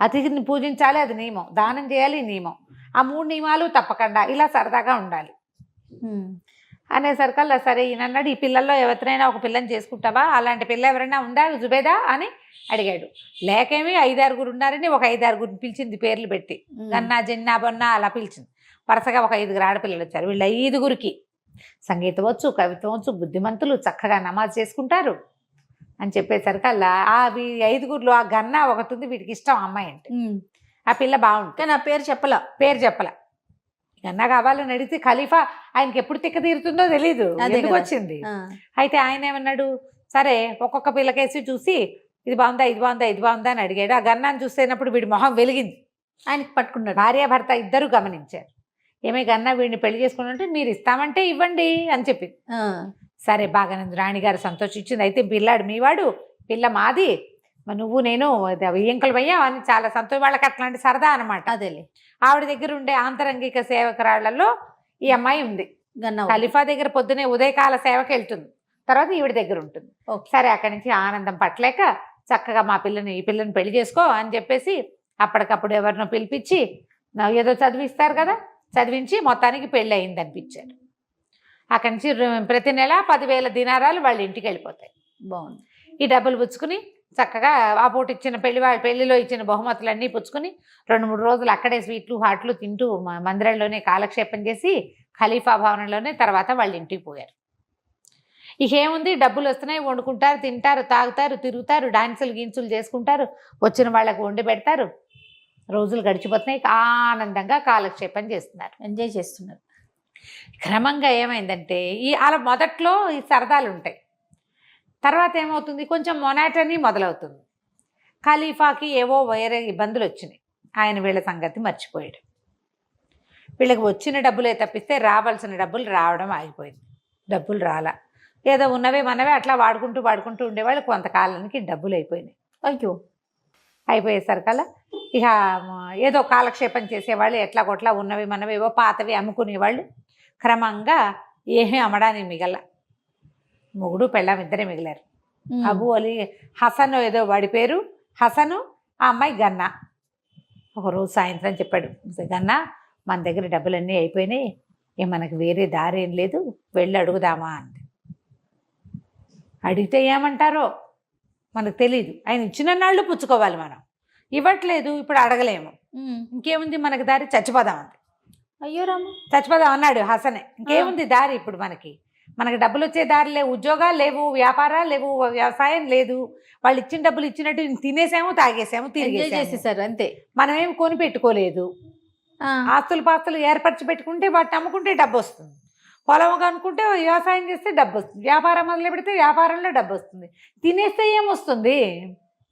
అతిథిని పూజించాలి, అది నియమం. దానం చేయాలి, నియమం. ఆ 3 నియమాలు తప్పకుండా ఇలా సరదాగా ఉండాలి అనేసరికల్లా సరే ఈయన అన్నాడు, ఈ పిల్లల్లో ఎవరినైనా ఒక పిల్లని చేసుకుంటావా, అలాంటి పిల్ల ఎవరైనా ఉందా జుబేదా అని అడిగాడు. లేకేమి 5-6 ఉన్నారని ఒక 5-6 పిలిచింది, పేర్లు పెట్టి గన్నా జన్నా బొన్నా అలా పిలిచింది. వరుసగా ఒక 5 ఆడపిల్లలు వచ్చారు. వీళ్ళు 5 సంగీతం వచ్చు, కవిత్వం వచ్చు, బుద్ధిమంతులు, చక్కగా నమాజ్ చేసుకుంటారు అని చెప్పేసరికల్లా ఆ 5 ఆ గన్నా ఒకటి ఉంది, వీటికి ఇష్టం అమ్మాయి అంటే. ఆ పిల్ల బాగుంటుంది కానీ ఆ పేరు చెప్పలా. గన్నా కావాలని అడిగితే ఖలీఫా ఆయనకి ఎప్పుడు తిక్క తీరుతుందో తెలీదు, ఎందుకు వచ్చింది. అయితే ఆయన ఏమన్నాడు, సరే ఒక్కొక్క పిల్లకేసి చూసి ఇది బాగుందా ఇది బాగుందా ఇది బాగుందా అని అడిగాడు. ఆ గన్నాన్ని చూసేటప్పుడు వీడి మొహం వెలిగింది. ఆయనకి పట్టుకున్నాడు. భార్యాభర్త ఇద్దరు గమనించారు. ఏమే గన్నా వీడిని పెళ్లి చేసుకుంటే మీరు ఇస్తామంటే ఇవ్వండి అని చెప్పింది. సరే బాగానే రాణిగారు సంతోషించింది. అయితే పిల్లాడు మీవాడు, పిల్ల మాది, నువ్వు నేను ఎంకలు పోయాం అని చాలా సంతోషం. వాళ్ళకి అట్లాంటి సరదా అనమాట. అదేలే. ఆవిడ దగ్గర ఉండే ఆంతరంగిక సేవకురాళ్లలో ఈ అమ్మాయి ఉంది. ఖలీఫా దగ్గర పొద్దునే ఉదయకాల సేవకి వెళ్తుంది, తర్వాత ఈవిడ దగ్గర ఉంటుంది. సరే అక్కడి నుంచి ఆనందం పట్టలేక చక్కగా ఈ పిల్లని పెళ్లి చేసుకో అని చెప్పేసి అప్పటికప్పుడు ఎవరినో పిలిపించి ఏదో చదివిస్తారు కదా, చదివించి మొత్తానికి పెళ్ళి అయింది అనిపించారు. అక్కడి నుంచి ప్రతి నెల 10,000 దినారాలు వాళ్ళ ఇంటికి వెళ్ళిపోతాయి. బాగుంది. ఈ డబ్బులు పుచ్చుకుని చక్కగా ఆ పూట ఇచ్చిన పెళ్లిలో ఇచ్చిన బహుమతులన్నీ పుచ్చుకుని 2-3 రోజులు అక్కడే స్వీట్లు హాట్లు తింటూ మందిరంలోనే కాలక్షేపం చేసి ఖలీఫా భవనంలోనే తర్వాత వాళ్ళ ఇంటికి పోయారు. ఇక ఏముంది, డబ్బులు వస్తున్నాయి, వండుకుంటారు, తింటారు, తాగుతారు, తిరుగుతారు, డాన్సులు గీన్సులు చేసుకుంటారు, వచ్చిన వాళ్ళకు వండి పెడతారు. రోజులు గడిచిపోతున్నాయి, ఆనందంగా కాలక్షేపం చేస్తున్నారు, ఎంజాయ్ చేస్తున్నారు. క్రమంగా ఏమైందంటే అలా మొదట్లో ఈ సరదాలు ఉంటాయి. తర్వాత ఏమవుతుంది, కొంచెం మొనాటనీ మొదలవుతుంది. ఖలీఫాకి ఏవో వేరే ఇబ్బందులు వచ్చినాయి. ఆయన వీళ్ళ సంగతి మర్చిపోయాడు. వీళ్ళకి వచ్చిన డబ్బులే తప్పిస్తే రావాల్సిన డబ్బులు రావడం ఆగిపోయింది. డబ్బులు రాలా, ఏదో ఉన్నవే మనవే అట్లా వాడుకుంటూ ఉండేవాళ్ళు. కొంతకాలానికి డబ్బులు అయిపోయినాయి. అయ్యో, అయిపోయేసరికల్లా ఇక ఏదో కాలక్షేపం చేసేవాళ్ళు, ఎట్లా కొట్లా ఉన్నవి మనవేవో పాతవి అమ్ముకునేవాళ్ళు. క్రమంగా ఏమీ అమ్మడానికి మిగల. మొగుడు పెళ్ళాం ఇద్దరే మిగిలారు. అబు అలీ హసన్ ఏదో వాడి పేరు, హసను, ఆ అమ్మాయి గన్నా. ఒకరోజు సాయంత్రం చెప్పాడు, గన్నా మన దగ్గర డబ్బులన్నీ అయిపోయినాయి, మనకు వేరే దారి ఏం లేదు, వెళ్ళి అడుగుదామా అంది. అడిగితే ఏమంటారో మనకు తెలీదు. ఆయన ఇచ్చిన నాళ్ళు పుచ్చుకోవాలి, మనం ఇవ్వట్లేదు, ఇప్పుడు అడగలేము, ఇంకేముంది మనకి దారి, చచ్చిపోదామంది. అయ్యో రామ, చచ్చిపోదాం అన్నాడు హసనే. ఇంకేముంది దారి ఇప్పుడు, మనకి డబ్బులు వచ్చే దారి లేవు, ఉద్యోగాలు లేవు, వ్యాపారాలు లేవు, వ్యవసాయం లేదు. వాళ్ళు ఇచ్చిన డబ్బులు ఇచ్చినట్టు తినేసాము, తాగేసాము, తిరిగేసేసారు అంతే. మనమేం కొని పెట్టుకోలేదు. ఆస్తులు పాస్తులు ఏర్పరిచి పెట్టుకుంటే వాటిని అమ్ముకుంటే డబ్బు వస్తుంది, పొలం అనుకుంటే వ్యవసాయం చేస్తే డబ్బు వస్తుంది, వ్యాపారం మొదలు పెడితే వ్యాపారంలో డబ్బు వస్తుంది. తినేస్తే ఏమొస్తుంది,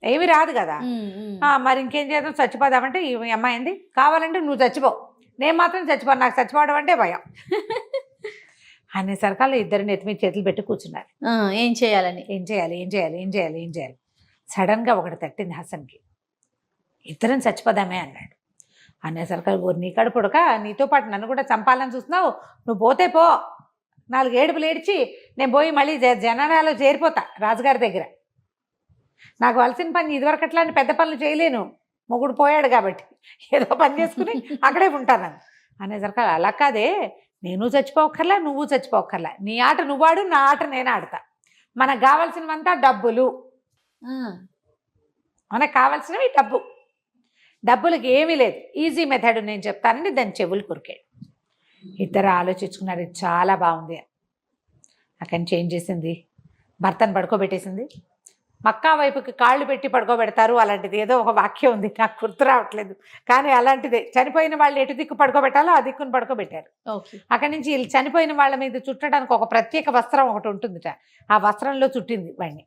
ఏమి రాదు కదా. మరి ఇంకేం చేద్దాం, చచ్చిపోదామంటే ఈ అమ్మాయి ఏంది, కావాలంటే నువ్వు చచ్చిపో, నేను మాత్రం చచ్చిపోను, నాకు చచ్చిపోవడం అంటే భయం అనేసరికల్లా ఇద్దరు నెత్తి మీద చేతులు పెట్టి కూర్చున్నారు. ఏం చేయాలి. సడన్గా ఒకటి తట్టింది హసన్కి. ఇద్దరం చచ్చిపోదామే అన్నాడు. అనేసరికల్లా ఊరు నీ కడుపుడక, నీతో పాటు నన్ను కూడా చంపాలని చూస్తున్నావు, నువ్వు పోతే పో, 4 ఏడుపులు ఏడ్చి నేను పోయి మళ్ళీ జనాలలో చేరిపోతా రాజుగారి దగ్గర. నాకు వలసిన పని ఇదివరకు అట్లాంటి పెద్ద పనులు చేయలేను, మొగుడు పోయాడు కాబట్టి ఏదో పని చేసుకుని అక్కడే ఉంటాను అనేసరికి అలా కాదే, నేను చచ్చిపోక్కర్లా, నువ్వు చచ్చిపోక్కర్లా, నీ ఆట నువ్వు ఆడు, నా ఆట నేను ఆడతా, మనకు కావాల్సినవంతా డబ్బులు, మనకు కావాల్సినవి డబ్బులకి ఏమీ లేదు, ఈజీ మెథడ్ నేను చెప్తానని దాని చెవులు కొరికాడు. ఇద్దరు ఆలోచించుకున్నారు, ఇది చాలా బాగుంది. అక్కడి నుంచి ఏం చేసింది, భర్తను పడుకోబెట్టేసింది. మక్కా వైపుకి కాళ్ళు పెట్టి పడుకోబెడతారు, అలాంటిది ఏదో ఒక వాక్యం ఉంది, నాకు గుర్తు రావట్లేదు, కానీ అలాంటిదే. చనిపోయిన వాళ్ళు ఎటు దిక్కు పడుకోబెట్టాలో ఆ దిక్కును పడుకోబెట్టారు. ఓకే. అక్కడి నుంచి వీళ్ళు చనిపోయిన వాళ్ళ మీద చుట్టడానికి ఒక ప్రత్యేక వస్త్రం ఒకటి ఉంటుందిట, ఆ వస్త్రంలో చుట్టింది వాడిని.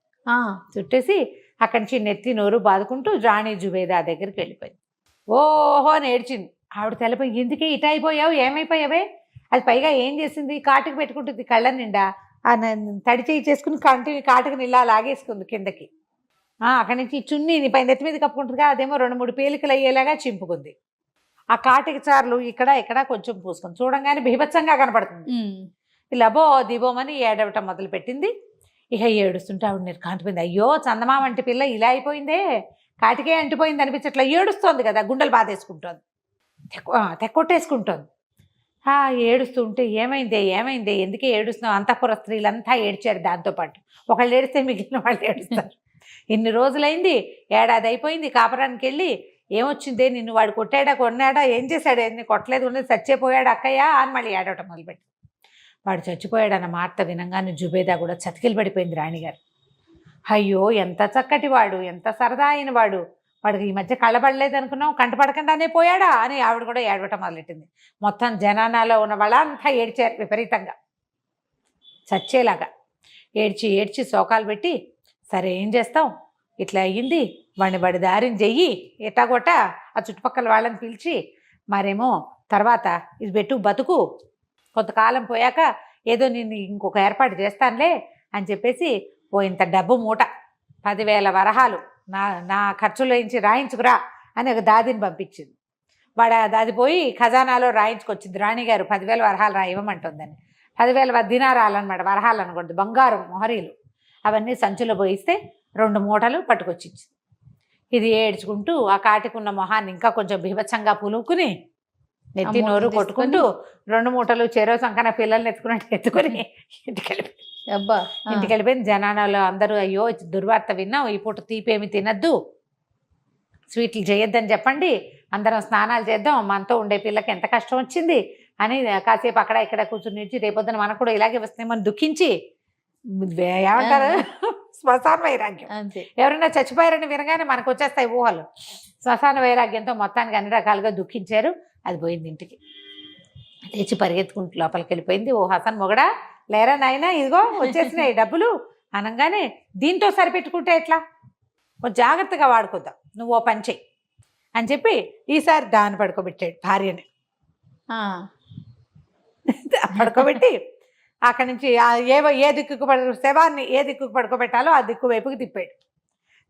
చుట్టేసి అక్కడి నుంచి నెత్తి నోరు బాదుకుంటూ రాణి జుబేదా దగ్గరికి వెళ్ళిపోయింది. ఓహో అని ఏడ్చింది. ఆవిడ తెల్లపోయి, ఎందుకే ఇట అయిపోయావు, ఏమైపోయావే? అది పైగా ఏం చేసింది, కాటుకు పెట్టుకుంటుంది కళ్ళ నిండా, తడి చేయి చేసుకుని కాటుకు నిల్లా లాగేసుకుంది కిందకి. అక్కడి నుంచి చున్నీని పైన నెత్తి మీద కప్పుకుంటుందిగా, అదేమో 2-3 పేలికలు అయ్యేలాగా చింపుకుంది. ఆ కాటికి చార్లు ఇక్కడ కొంచెం పూసుకుంది. చూడంగానే బీభత్సంగా కనపడుతుంది. లబో దిబోమని ఏడవటం మొదలు పెట్టింది. ఇక ఏడుస్తుంటే ఆవిడ నిర్కాంతపోయింది. అయ్యో చందమామ వంటి పిల్ల ఇలా అయిపోయిందే, కాటికే అంటిపోయింది అనిపించట్లా. ఏడుస్తోంది కదా, గుండెలు బాధేసుకుంటోంది, తెక్కొట్టేసుకుంటోంది. ఏడుస్తుంటే ఏమైందే ఎందుకే ఏడుస్తున్నావు? అంతఃపుర స్త్రీలంతా ఏడ్చారు దాంతోపాటు. ఒకళ్ళు ఏడిస్తే మిగిలిన వాళ్ళు ఏడుస్తారు. ఇన్ని రోజులైంది, ఏడాది అయిపోయింది కాపురానికి వెళ్ళి, ఏమొచ్చిందే, నిన్ను వాడు కొన్నాడా, ఏం చేశాడు, ఎన్ని కొట్టలేదు, ఉన్నది చచ్చిపోయాడు అక్కయ్య అని మళ్ళీ ఏడవటం మొదలుపెట్టి. వాడు చచ్చిపోయాడన్న మాట వినంగానే జుబేదా కూడా చతికిలు పడిపోయింది రాణిగారు. అయ్యో ఎంత చక్కటి వాడు, ఎంత సరదా అయిన వాడు, వాడికి ఈ మధ్య కళ్ళబడలేదు అనుకున్నాం, కంటపడకుండానే పోయాడా అని ఆవిడ కూడా ఏడవటం మొదలెట్టింది. మొత్తం జనానాలో ఉన్న వాళ్ళంతా ఏడ్చారు విపరీతంగా, చచ్చేలాగా ఏడ్చి శోకాలు పెట్టి, సరే ఏం చేస్తాం, ఇట్లా అయ్యింది, వాడి దారిని చెయ్యి ఎట్టాగొట్ట ఆ చుట్టుపక్కల వాళ్ళని పిలిచి, మరేమో తర్వాత ఇది పెట్టు బతుకు, కొంతకాలం పోయాక ఏదో నేను ఇంకొక ఏర్పాటు చేస్తానులే అని చెప్పేసి ఇంత డబ్బు మూట 10,000 వరహాలు నా ఖర్చులోంచి రాయించుకురా అని ఒక దాదిని పంపించింది. వాడు ఆ దాది పోయి ఖజానాలో రాయించుకొచ్చింది. రాణిగారు 10,000 వరహాలు ఇవ్వమంటుందని. 10,000 దినారాలన్నమాట, వరహాలు అనకూడదు, బంగారం మొహరీలు. అవన్నీ సంచులో పోయిస్తే 2 మూటలు పట్టుకొచ్చింది. ఇది ఏడ్చుకుంటూ ఆ కాటికున్న మొహాన్ని ఇంకా కొంచెం బీభత్సంగా పులుకుని నెత్తి నోరు కొట్టుకుంటూ 2 మూటలు చెరో సంకన పిల్లల్ని ఎత్తుకుని ఇంటికి వెళ్ళిపోయింది. జనానాలో అందరూ, అయ్యో దుర్వార్త విన్నాం, ఈ పూట తీపేమి తినద్దు, స్వీట్లు చేయొద్దని చెప్పండి, అందరం స్నానాలు చేద్దాం, మనతో ఉండే పిల్లకి ఎంత కష్టం వచ్చింది అని కాసేపు అక్కడ ఇక్కడ కూర్చుని నిలిచి, రేపొద్దున మనకు కూడా ఇలాగే వస్తామని దుఃఖించి, ఏమంటారు, శ్మశాన వైరాగ్యం. ఎవరైనా చచ్చిపోయారని వినగానే మనకు వచ్చేస్తాయి ఊహలు. శ్మశాన వైరాగ్యంతో మొత్తానికి అన్ని రకాలుగా దుఃఖించారు. అది పోయింది. ఇంటికి లేచి పరిగెత్తుకుంటూ లోపలికి వెళ్ళిపోయింది. ఓ హసన్ మొగడా, లేరా నాయనా, ఇదిగో వచ్చేసినాయి డబ్బులు అనగానే, దీంతో సరిపెట్టుకుంటే ఎట్లా, కొంచెం జాగ్రత్తగా వాడుకుందాం, నువ్వు ఓ పని చెయ్యి అని చెప్పి ఈసారి దాన్ని పడుకోబెట్టాడు భార్యని. పడుకోబెట్టి అక్కడి నుంచి ఏ దిక్కుకు శవాన్ని ఏ దిక్కుకు పడుకోబెట్టాలో ఆ దిక్కు వైపుకి తిప్పాడు.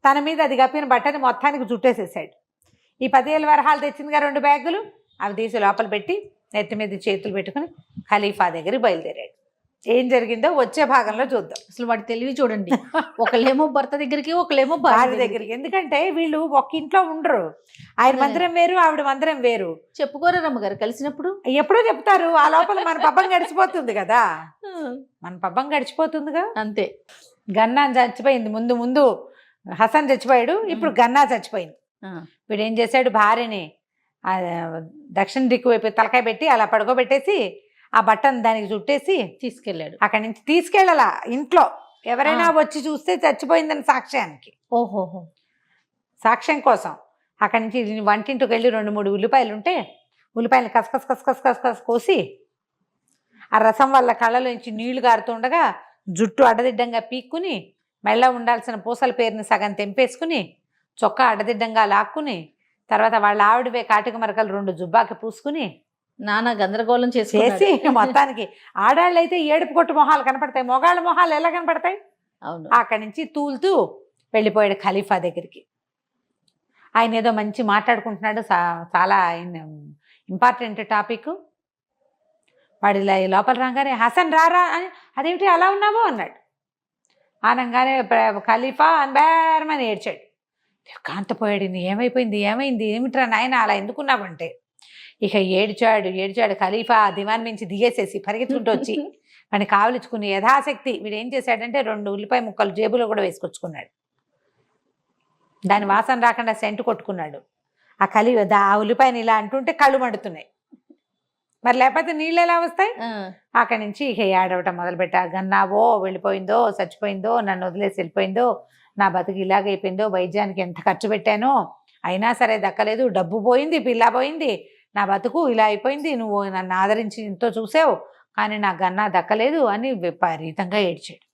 తన మీద అది కప్పిన బట్టని మొత్తానికి చుట్టేసేసాడు. ఈ 10,000 వరహాలు తెచ్చిందిగా 2 బ్యాగులు, అవి తీసి లోపల పెట్టి నెత్తి మీద చేతులు పెట్టుకుని ఖలీఫా దగ్గరికి బయలుదేరాడు. ఏం జరిగిందో వచ్చే భాగంలో చూద్దాం. అసలు వాడి తెలివి చూడండి, ఒకళ్ళేమో భర్త దగ్గరికి, ఒకళ్ళేమో భార్య దగ్గరికి. ఎందుకంటే వీళ్ళు ఒక ఇంట్లో ఉండరు, ఆయన మందిరం వేరు, ఆవిడ మందిరం వేరు. చెప్పుకోరు రమ్మగారు కలిసినప్పుడు, ఎప్పుడో చెప్తారు. ఆ లోపల మన పబ్బం గడిచిపోతుంది కదా, మన పబ్బం గడిచిపోతుందిగా. అంతే. గన్నా చచ్చిపోయింది, ముందు హసన్ చచ్చిపోయాడు, ఇప్పుడు గన్నా చచ్చిపోయింది. వీడు ఏం చేశాడు, భార్యని దక్షిణ దిక్కు వైపు తలకాయ పెట్టి అలా పడుకోబెట్టేసి ఆ బట్టను దానికి చుట్టేసి తీసుకెళ్ళాడు. అక్కడి నుంచి తీసుకెళ్ళాల, ఇంట్లో ఎవరైనా వచ్చి చూస్తే చచ్చిపోయిందని సాక్ష్యానికి. ఓహోహో, సాక్ష్యం కోసం అక్కడి నుంచి వంటింటికి వెళ్ళి 2-3 ఉల్లిపాయలు ఉంటే ఉల్లిపాయలు కసకస్ కోసి ఆ రసం వల్ల కళ్ళలోంచి నీళ్లు గారుతుండగా జుట్టు అడ్డదిడ్డంగా పీక్కుని, మెళ్ళ ఉండాల్సిన పూసల పేరుని సగం తెంపేసుకుని, చొక్కా అడ్డదిడ్డంగా లాక్కుని, తర్వాత వాళ్ళ ఆవిడవే కాటిక మరకలు 2 జుబ్బాకి పూసుకుని నానా గందరగోళం చేసి మొత్తానికి ఆడాళ్ళు అయితే ఏడుపు కొట్టు మొహాలు కనపడతాయి, మొగాళ్ళ మొహాలు ఎలా కనపడతాయి. అవును. అక్కడి నుంచి తూలుతూ వెళ్ళిపోయాడు ఖలీఫా దగ్గరికి. ఆయన ఏదో మంచి మాట్లాడుకుంటున్నాడు, చాలా ఇంపార్టెంట్ టాపిక్. వాడు ఇలా లోపల రాగానే, హసన్ రారా అని, అదేమిటి అలా ఉన్నావు అన్నాడు. అనగానే ఖలీఫా అని బేరమని ఏడ్చాడు. కాంతపోయాడు, ఏమైపోయింది, ఏమిట్రా నాయన అలా ఎందుకున్నావంటే. ఇక ఏడ్చాడు. ఖలీఫా దివాన్ నుంచి దిగేసేసి పరిగెత్తుకుంటూ వచ్చి వాడిని కావలించుకుని యథాశక్తి వీడు ఏం చేశాడంటే 2 ఉల్లిపాయ ముక్కలు జేబులో కూడా వేసుకొచ్చుకున్నాడు. దాని వాసన రాకుండా సెంటు కొట్టుకున్నాడు. ఆ ఉల్లిపాయని ఇలా అంటుంటే కళ్ళు మండుతున్నాయి, మరి లేకపోతే నీళ్ళు ఎలా వస్తాయి. అక్కడి నుంచి ఇక ఏడవటం మొదలుపెట్టా. గన్నావో వెళ్ళిపోయిందో, చచ్చిపోయిందో, నన్ను వదిలేసి వెళ్ళిపోయిందో, నా బతుకు ఇలాగైపోయిందో, వైద్యానికి ఎంత ఖర్చు పెట్టానో అయినా సరే దక్కలేదు, డబ్బు పోయింది, పిల్ల పోయింది, నా బతుకు ఇలా అయిపోయింది, నువ్వు నన్ను ఆదరించి ఎంతో చూసావు కానీ నా గన్నా దక్కలేదు అని విపరీతంగా ఏడ్చాడు.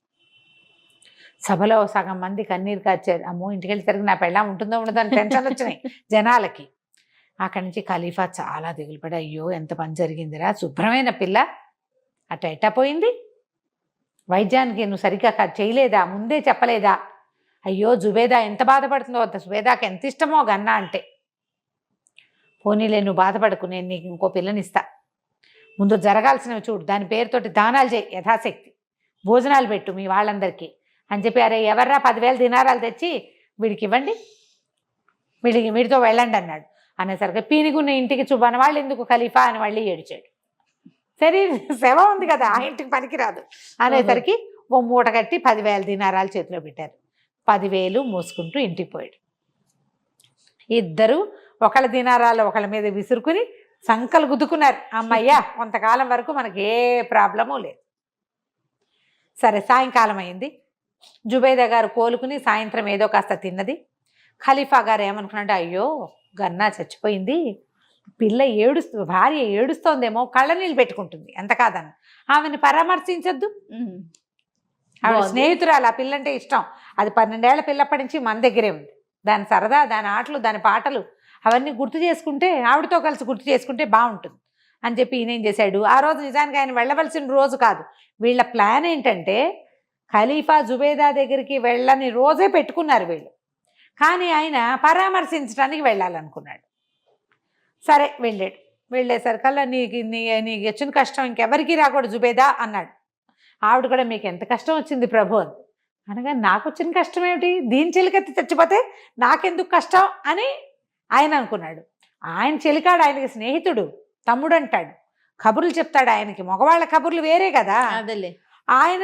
సభలో సగం మంది కన్నీరు కార్చారు. అమ్మో, ఇంటికి వెళ్ళేసరికి నా పెళ్ళాం ఉంటుందో ఉండదో అని టెన్షన్ వచ్చినాయి జనాలకి. అక్కడి నుంచి ఖలీఫా చాలా దిగులు పడి, అయ్యో ఎంత పని జరిగిందిరా, శుభ్రమైన పిల్ల అట్ట ఎట్టా పోయింది, వైద్యానికి నువ్వు సరిగ్గా చేయలేదా, ముందే చెప్పలేదా, అయ్యో జుబేదా ఎంత బాధపడుతుందో, జుబేదాకి ఎంత ఇష్టమో గన్నా అంటే. పోనీలే, నువ్వు బాధపడకు, నేను నీకు ఇంకో పిల్లనిస్తా, ముందు జరగాల్సినవి చూడు, దాని పేరుతోటి దానాలు చేయి, యథాశక్తి భోజనాలు పెట్టు మీ వాళ్ళందరికీ అని చెప్పి, అరే ఎవర్రా 10,000 దినారాలు తెచ్చి వీడికి ఇవ్వండి, వీడితో వెళ్ళండి అన్నాడు. అనేసరికి పీనిగున్న ఇంటికి చుబ్బన వాళ్ళు ఎందుకు ఖలీఫా అని మళ్ళీ ఏడిచాడు. సరే శవ ఉంది కదా, ఆ ఇంటికి పనికిరాదు అనేసరికి ఓ మూట కట్టి 10,000 దినారాలు చేతిలో పెట్టారు. 10,000 మోసుకుంటూ ఇంటికి పోయాడు. ఇద్దరు ఒకళ్ళ దినారాలు ఒకళ్ళ మీద విసురుకుని సంకలు గుద్దుకున్నారు. అమ్మయ్యా, కొంతకాలం వరకు మనకి ఏ ప్రాబ్లము లేదు. సరే, సాయంకాలం అయింది. జుబేదా గారు కోలుకుని సాయంత్రం ఏదో కాస్త తిన్నది. ఖలీఫా గారు ఏమనుకున్నాడు, అయ్యో గన్నా చచ్చిపోయింది, పిల్ల భార్య ఏడుస్తోందేమో, కళ్ళ నీళ్ళు పెట్టుకుంటుంది, ఎంత కాదన్న ఆమెను పరామర్శించొద్దు. ఆవిడ స్నేహితురాలు, ఆ పిల్లంటే ఇష్టం, అది 12 ఏళ్ల పిల్లప్పటి నుంచి మన దగ్గరే ఉంది. దాని సరదా, దాని ఆటలు, దాని పాటలు అవన్నీ గుర్తు చేసుకుంటే, ఆవిడతో కలిసి గుర్తు చేసుకుంటే బాగుంటుంది అని చెప్పి ఈయనేం చేశాడు, ఆ రోజు నిజానికి ఆయన వెళ్ళవలసిన రోజు కాదు, వీళ్ళ ప్లాన్ ఏంటంటే ఖలీఫా జుబేదా దగ్గరికి వెళ్ళని రోజే పెట్టుకున్నారు వీళ్ళు, కానీ ఆయన పరామర్శించడానికి వెళ్ళాలనుకున్నాడు. సరే వెళ్ళాడు. వెళ్ళేసరికల్లా నీకు వచ్చిన కష్టం ఇంకెవరికి రాకూడదు జుబేదా అన్నాడు. ఆవిడ కూడా, మీకు ఎంత కష్టం వచ్చింది ప్రభు అని అనగా, నాకు వచ్చిన కష్టం ఏమిటి, దీని చెలికెత్తి చచ్చిపోతే నాకెందుకు కష్టం అని ఆయన అనుకున్నాడు. ఆయన చెలికాడు, ఆయనకి స్నేహితుడు, తమ్ముడు అంటాడు, కబుర్లు చెప్తాడు ఆయనకి, మగవాళ్ళ కబుర్లు వేరే కదా, అదేలే. ఆయన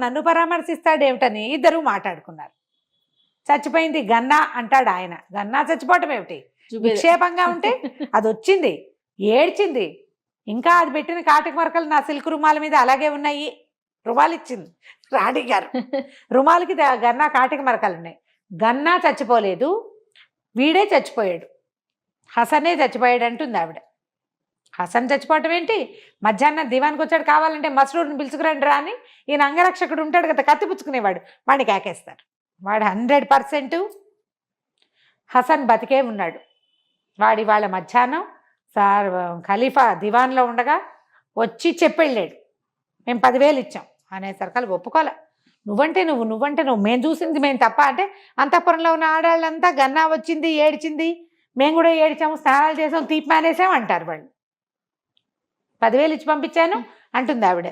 నన్ను పరామర్శిస్తాడు ఏమిటని ఇద్దరు మాట్లాడుకున్నారు. చచ్చిపోయింది గన్నా అంటాడు ఆయన. గన్నా చచ్చిపోవటం ఏమిటి, విక్షేపంగా ఉంటే అది వచ్చింది, ఏడ్చింది, ఇంకా అది పెట్టిన కాటిక మరకలు నా సిల్క్ రుమాల మీద అలాగే ఉన్నాయి. రుమాలు ఇచ్చింది రాణి గారు, రుమాలకి గన్నా కాటిక మరకలు ఉన్నాయి. గన్నా చచ్చిపోలేదు, వీడే చచ్చిపోయాడు, హసనే చచ్చిపోయాడు అంటుంది ఆవిడ. హసన్ చచ్చిపోవటం ఏంటి, మధ్యాహ్నం దివానికి వచ్చాడు, కావాలంటే మసరూరుని పిలుచుకురండి రా అని ఈయన అంగరక్షకుడు ఉంటాడు కదా, కత్తి పుచ్చుకునేవాడు, వాడిని కేకేస్తారు. వాడు 100% హసన్ బతికే ఉన్నాడు. వాడి వాళ్ళ మధ్యాహ్నం ఖలీఫా దివాన్లో ఉండగా వచ్చి చెప్పెళ్ళాడు, మేము 10,000 ఇచ్చాం అనేసరికి ఒప్పుకోలే. నువ్వంటే నువ్వు మేము చూసింది మేము తప్ప అంటే, అంతఃపురంలో ఉన్న ఆడాళ్ళంతా గన్నా వచ్చింది, ఏడ్చింది, మేము కూడా ఏడ్చాము, స్నానాలు చేసాం, తీపి మానేసాం అంటారు వాళ్ళు. 10,000 ఇచ్చి పంపించాను అంటుంది ఆవిడ.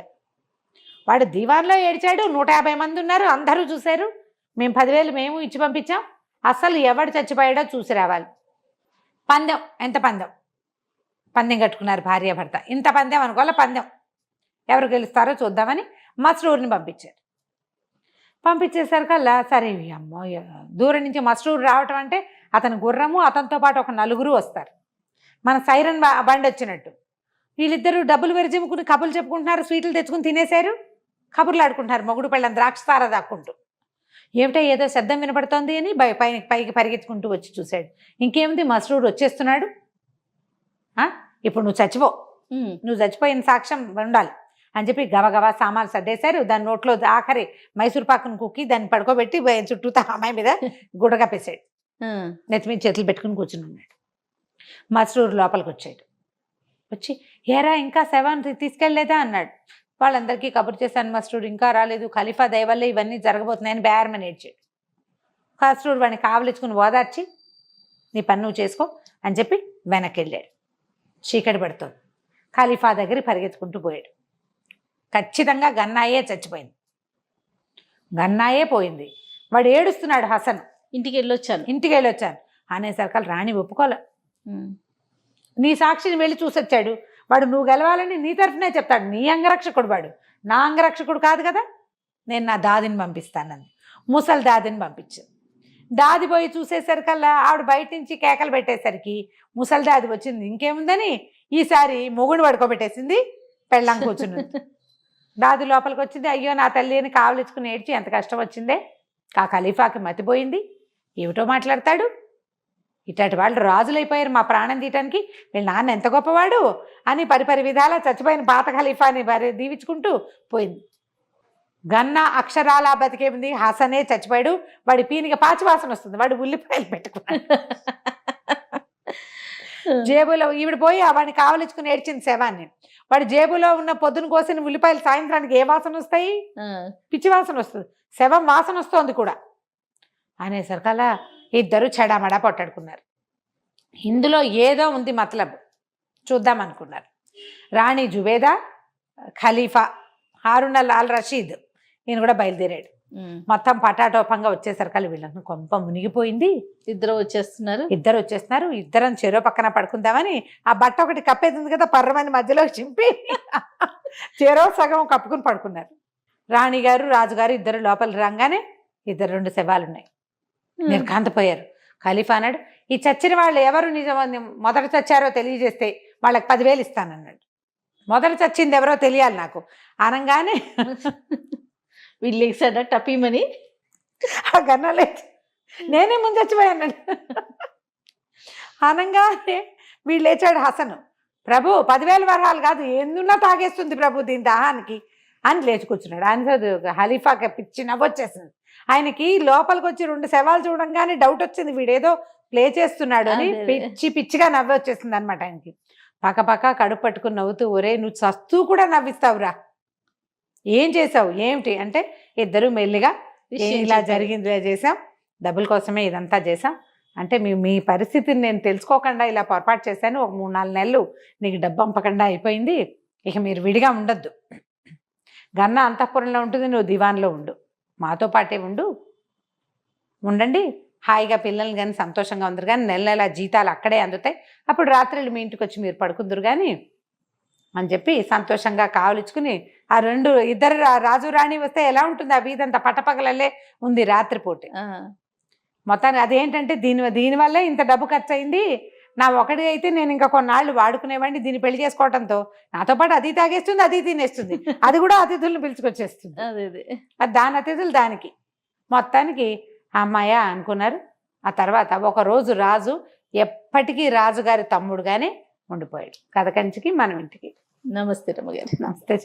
వాడు దివాన్లో ఏడ్చాడు, 150 మంది ఉన్నారు, అందరూ చూశారు, మేము 10,000 మేము ఇచ్చి పంపించాం, అసలు ఎవడు చచ్చిపోయాడో చూసి రావాలి. పందెం, ఎంత పందెం కట్టుకున్నారు భార్యాభర్త. ఇంత పందెం అనుకోవాలి, పందెం ఎవరు గెలుస్తారో చూద్దామని మస్రూర్ని పంపించారు. పంపించేసరికల్లా సరే, అమ్మో దూరం నుంచి మస్రూర్ రావటం అంటే అతని గుర్రము, అతనితో పాటు ఒక 4 వస్తారు, మన సైరన్ బండి వచ్చినట్టు. వీళ్ళిద్దరూ డబ్బులు వెరజిమ్ముకుని కబుర్లు చెప్పుకుంటున్నారు, స్వీట్లు తెచ్చుకుని తినేశారు, కబుర్లు ఆడుకుంటున్నారు, మొగుడు పెళ్ళని ద్రాక్ష దాక్కుంటూ. ఏమిటో ఏదో శబ్దం వినపడుతోంది అని పైకి పరిగెత్తుకుంటూ వచ్చి చూశాడు. ఇంకేముంది, మస్రూర్ వచ్చేస్తున్నాడు, ఇప్పుడు నువ్వు చచ్చిపో, నువ్వు చచ్చిపోయిన సాక్ష్యం ఉండాలి అని చెప్పి గబగబా సామాన్లు సర్దేశారు. దాని నోట్లో ఆఖరి మైసూర్ పాకును కుక్కి దాన్ని పడుకోబెట్టి చుట్టూతా అమ్మాయి మీద గుడగప్పేశాడు. నెత్తి మీద చేతులు పెట్టుకుని కూర్చుని ఉన్నాడు. మస్రూర్ లోపలికి వచ్చాడు. వచ్చి, ఏరా ఇంకా శవాన్ని తీసుకెళ్లేదా అన్నాడు. వాళ్ళందరికీ కబురు చేశాను, మస్రూర్ ఇంకా రాలేదు, ఖలీఫా దయవల్లే ఇవన్నీ జరగబోతున్నాయని బేరమని ఏడ్చాడు. మస్రూర్ వాడిని కావలించుకుని ఓదార్చి, నీ పని నువ్వు చేసుకో అని చెప్పి వెనక్కి వెళ్ళాడు. చీకటి పడుతుంది. ఖలీఫా దగ్గరికి పరిగెత్తుకుంటూ పోయాడు. ఖచ్చితంగా గన్నాయే చచ్చిపోయింది, గన్నాయే పోయింది. వాడు ఏడుస్తున్నాడు. హసన్ ఇంటికి వెళ్ళొచ్చాను అనేసరికి రాణి ఒప్పుకోలే. నీ సాక్షిని వెళ్ళి చూసొచ్చాడు వాడు, నువ్వు గెలవాలని నీ తరఫునే చెప్తాడు, నీ అంగరక్షకుడు వాడు, నా అంగరక్షకుడు కాదు కదా, నేను నా దాదిని పంపిస్తానని ముసలి దాదిని పంపించాను. దాది పోయి చూసేసరికల్లా ఆవిడ బయట నుంచి కేకలు పెట్టేసరికి ముసలి దాది వచ్చింది. ఇంకేముందని ఈసారి మొగుడు పడుకోబెట్టేసింది, పెళ్ళాం కూర్చుని. దాది లోపలికి వచ్చింది. అయ్యో నా తల్లి అని కావలించుకుని ఏడ్చి, ఎంత కష్టం వచ్చిందే ఆ ఖలీఫాకి మతిపోయింది, ఏమిటో మాట్లాడతాడు, ఇట్లాంటి వాళ్ళు రాజులైపోయారు మా ప్రాణం తీయటానికి, వీళ్ళ నాన్న ఎంత గొప్పవాడు అని పరిపరి విధాలా చచ్చిపోయిన పాత ఖలీఫాని దీవించుకుంటూ పోయింది. గన్న అక్షరాలా బతికేది, హసనే చచ్చిపోయాడు, వాడి పీనిగా పాచి వాసన వస్తుంది, వాడు ఉల్లిపాయలు పెట్టుకున్నాడు జేబులో. ఈవిడ పోయి వాడిని కావలించుకుని ఏడ్చింది శవాన్ని. వాడి జేబులో ఉన్న పొద్దున కోసిన ఉల్లిపాయలు సాయంత్రానికి ఏ వాసన వస్తాయి, పిచ్చి వాసన వస్తుంది, శవం వాసన వస్తోంది కూడా అనేసరికల్లా ఇద్దరు చెడామడా పొట్టాడుకున్నారు. ఇందులో ఏదో ఉంది మతలబ్, చూద్దాం అనుకున్నారు. రాణి జుబేదా, ఖలీఫా హారూన్ అల్ రషీద్ ఈయన కూడా బయలుదేరాడు. మొత్తం పటాటోపంగా వచ్చేసరికల్లా వీళ్ళని కొంప మునిగిపోయింది. ఇద్దరు వచ్చేస్తున్నారు. ఇద్దరం చెరో పక్కన పడుకుందామని ఆ బట్ట ఒకటి కప్పేది ఉంది కదా, పర్రమని మధ్యలో చింపి చెరో సగం కప్పుకుని పడుకున్నారు. రాణిగారు రాజుగారు ఇద్దరు లోపల రాగానే ఇద్దరు 2 శవాలు ఉన్నాయి. నిర్ఘాంతపోయారు. ఖలీఫా అన్నాడు, ఈ చచ్చిన వాళ్ళు ఎవరు మొదట చచ్చారో తెలియజేస్తే వాళ్ళకి 10,000 ఇస్తానన్నాడు. మొదట చచ్చింది ఎవరో తెలియాలి నాకు అనగానే వీళ్ళు లేచాడా టపీమని, ఆ గన్న లేచి నేనే ముందు చచ్చిపోయాను అనగానే వీళ్ళు లేచాడు హసను. ప్రభు 10,000 వరహాలు కాదు, ఎందున్నా తాగేస్తుంది ప్రభు దీని దాహానికి అని లేచి కూర్చున్నాడు. ఆయన ఖలీఫాకి పిచ్చి నవ్వొచ్చేసింది. ఆయనకి లోపలికి వచ్చి 2 శవాలు చూడంగానే డౌట్ వచ్చింది, వీడేదో ప్లే చేస్తున్నాడు అని పిచ్చిగా నవ్వి వచ్చేసింది అనమాట ఆయనకి. పక్క కడుపు పట్టుకుని నవ్వుతూ, ఒరే నువ్వు చస్తూ కూడా నవ్విస్తావురా, ఏం చేసావు ఏమిటి అంటే, ఇద్దరు మెల్లిగా ఇలా జరిగింది చేసాం, డబ్బుల కోసమే ఇదంతా చేసాం అంటే, మీ పరిస్థితిని నేను తెలుసుకోకుండా ఇలా పొరపాటు చేశాను, ఒక 3-4 నెలలు నీకు డబ్బు పంపకుండా అయిపోయింది, ఇక మీరు విడిగా ఉండొద్దు, గన్న అంతఃపురంలో ఉంటుంది, నువ్వు దివాన్లో ఉండు, మాతో పాటే ఉండండి, హాయిగా పిల్లల్ని కానీ సంతోషంగా ఉందరు కానీ, నెల జీతాలు అక్కడే అందుతాయి, అప్పుడు రాత్రులు మీ ఇంటికి వచ్చి మీరు పడుకుందరు కానీ అని చెప్పి సంతోషంగా కావలించుకుని ఆ ఇద్దరు రాజు రాణి వస్తే ఎలా ఉంటుంది, ఆ వీధంతా పట్టపగలల్లే ఉంది రాత్రిపూట. మొత్తాన్ని అదేంటంటే దీనివల్లే ఇంత డబ్బు ఖర్చు అయింది, నా ఒకటి అయితే నేను ఇంకా కొన్నాళ్ళు వాడుకునేవాడిని, దీన్ని పెళ్లి చేసుకోవడంతో నాతో పాటు అది తాగేస్తుంది, అది తినేస్తుంది, అది కూడా అతిథులను పిలుచుకొచ్చేస్తుంది, అది దాని అతిథులు దానికి. మొత్తానికి అమ్మాయ అనుకున్నారు. ఆ తర్వాత ఒకరోజు రాజు ఎప్పటికీ రాజుగారి తమ్ముడుగానే ఉండిపోయాడు. కథ కంచికి మనం ఇంటికి. నమస్తే రమ్మగారు. నమస్తే.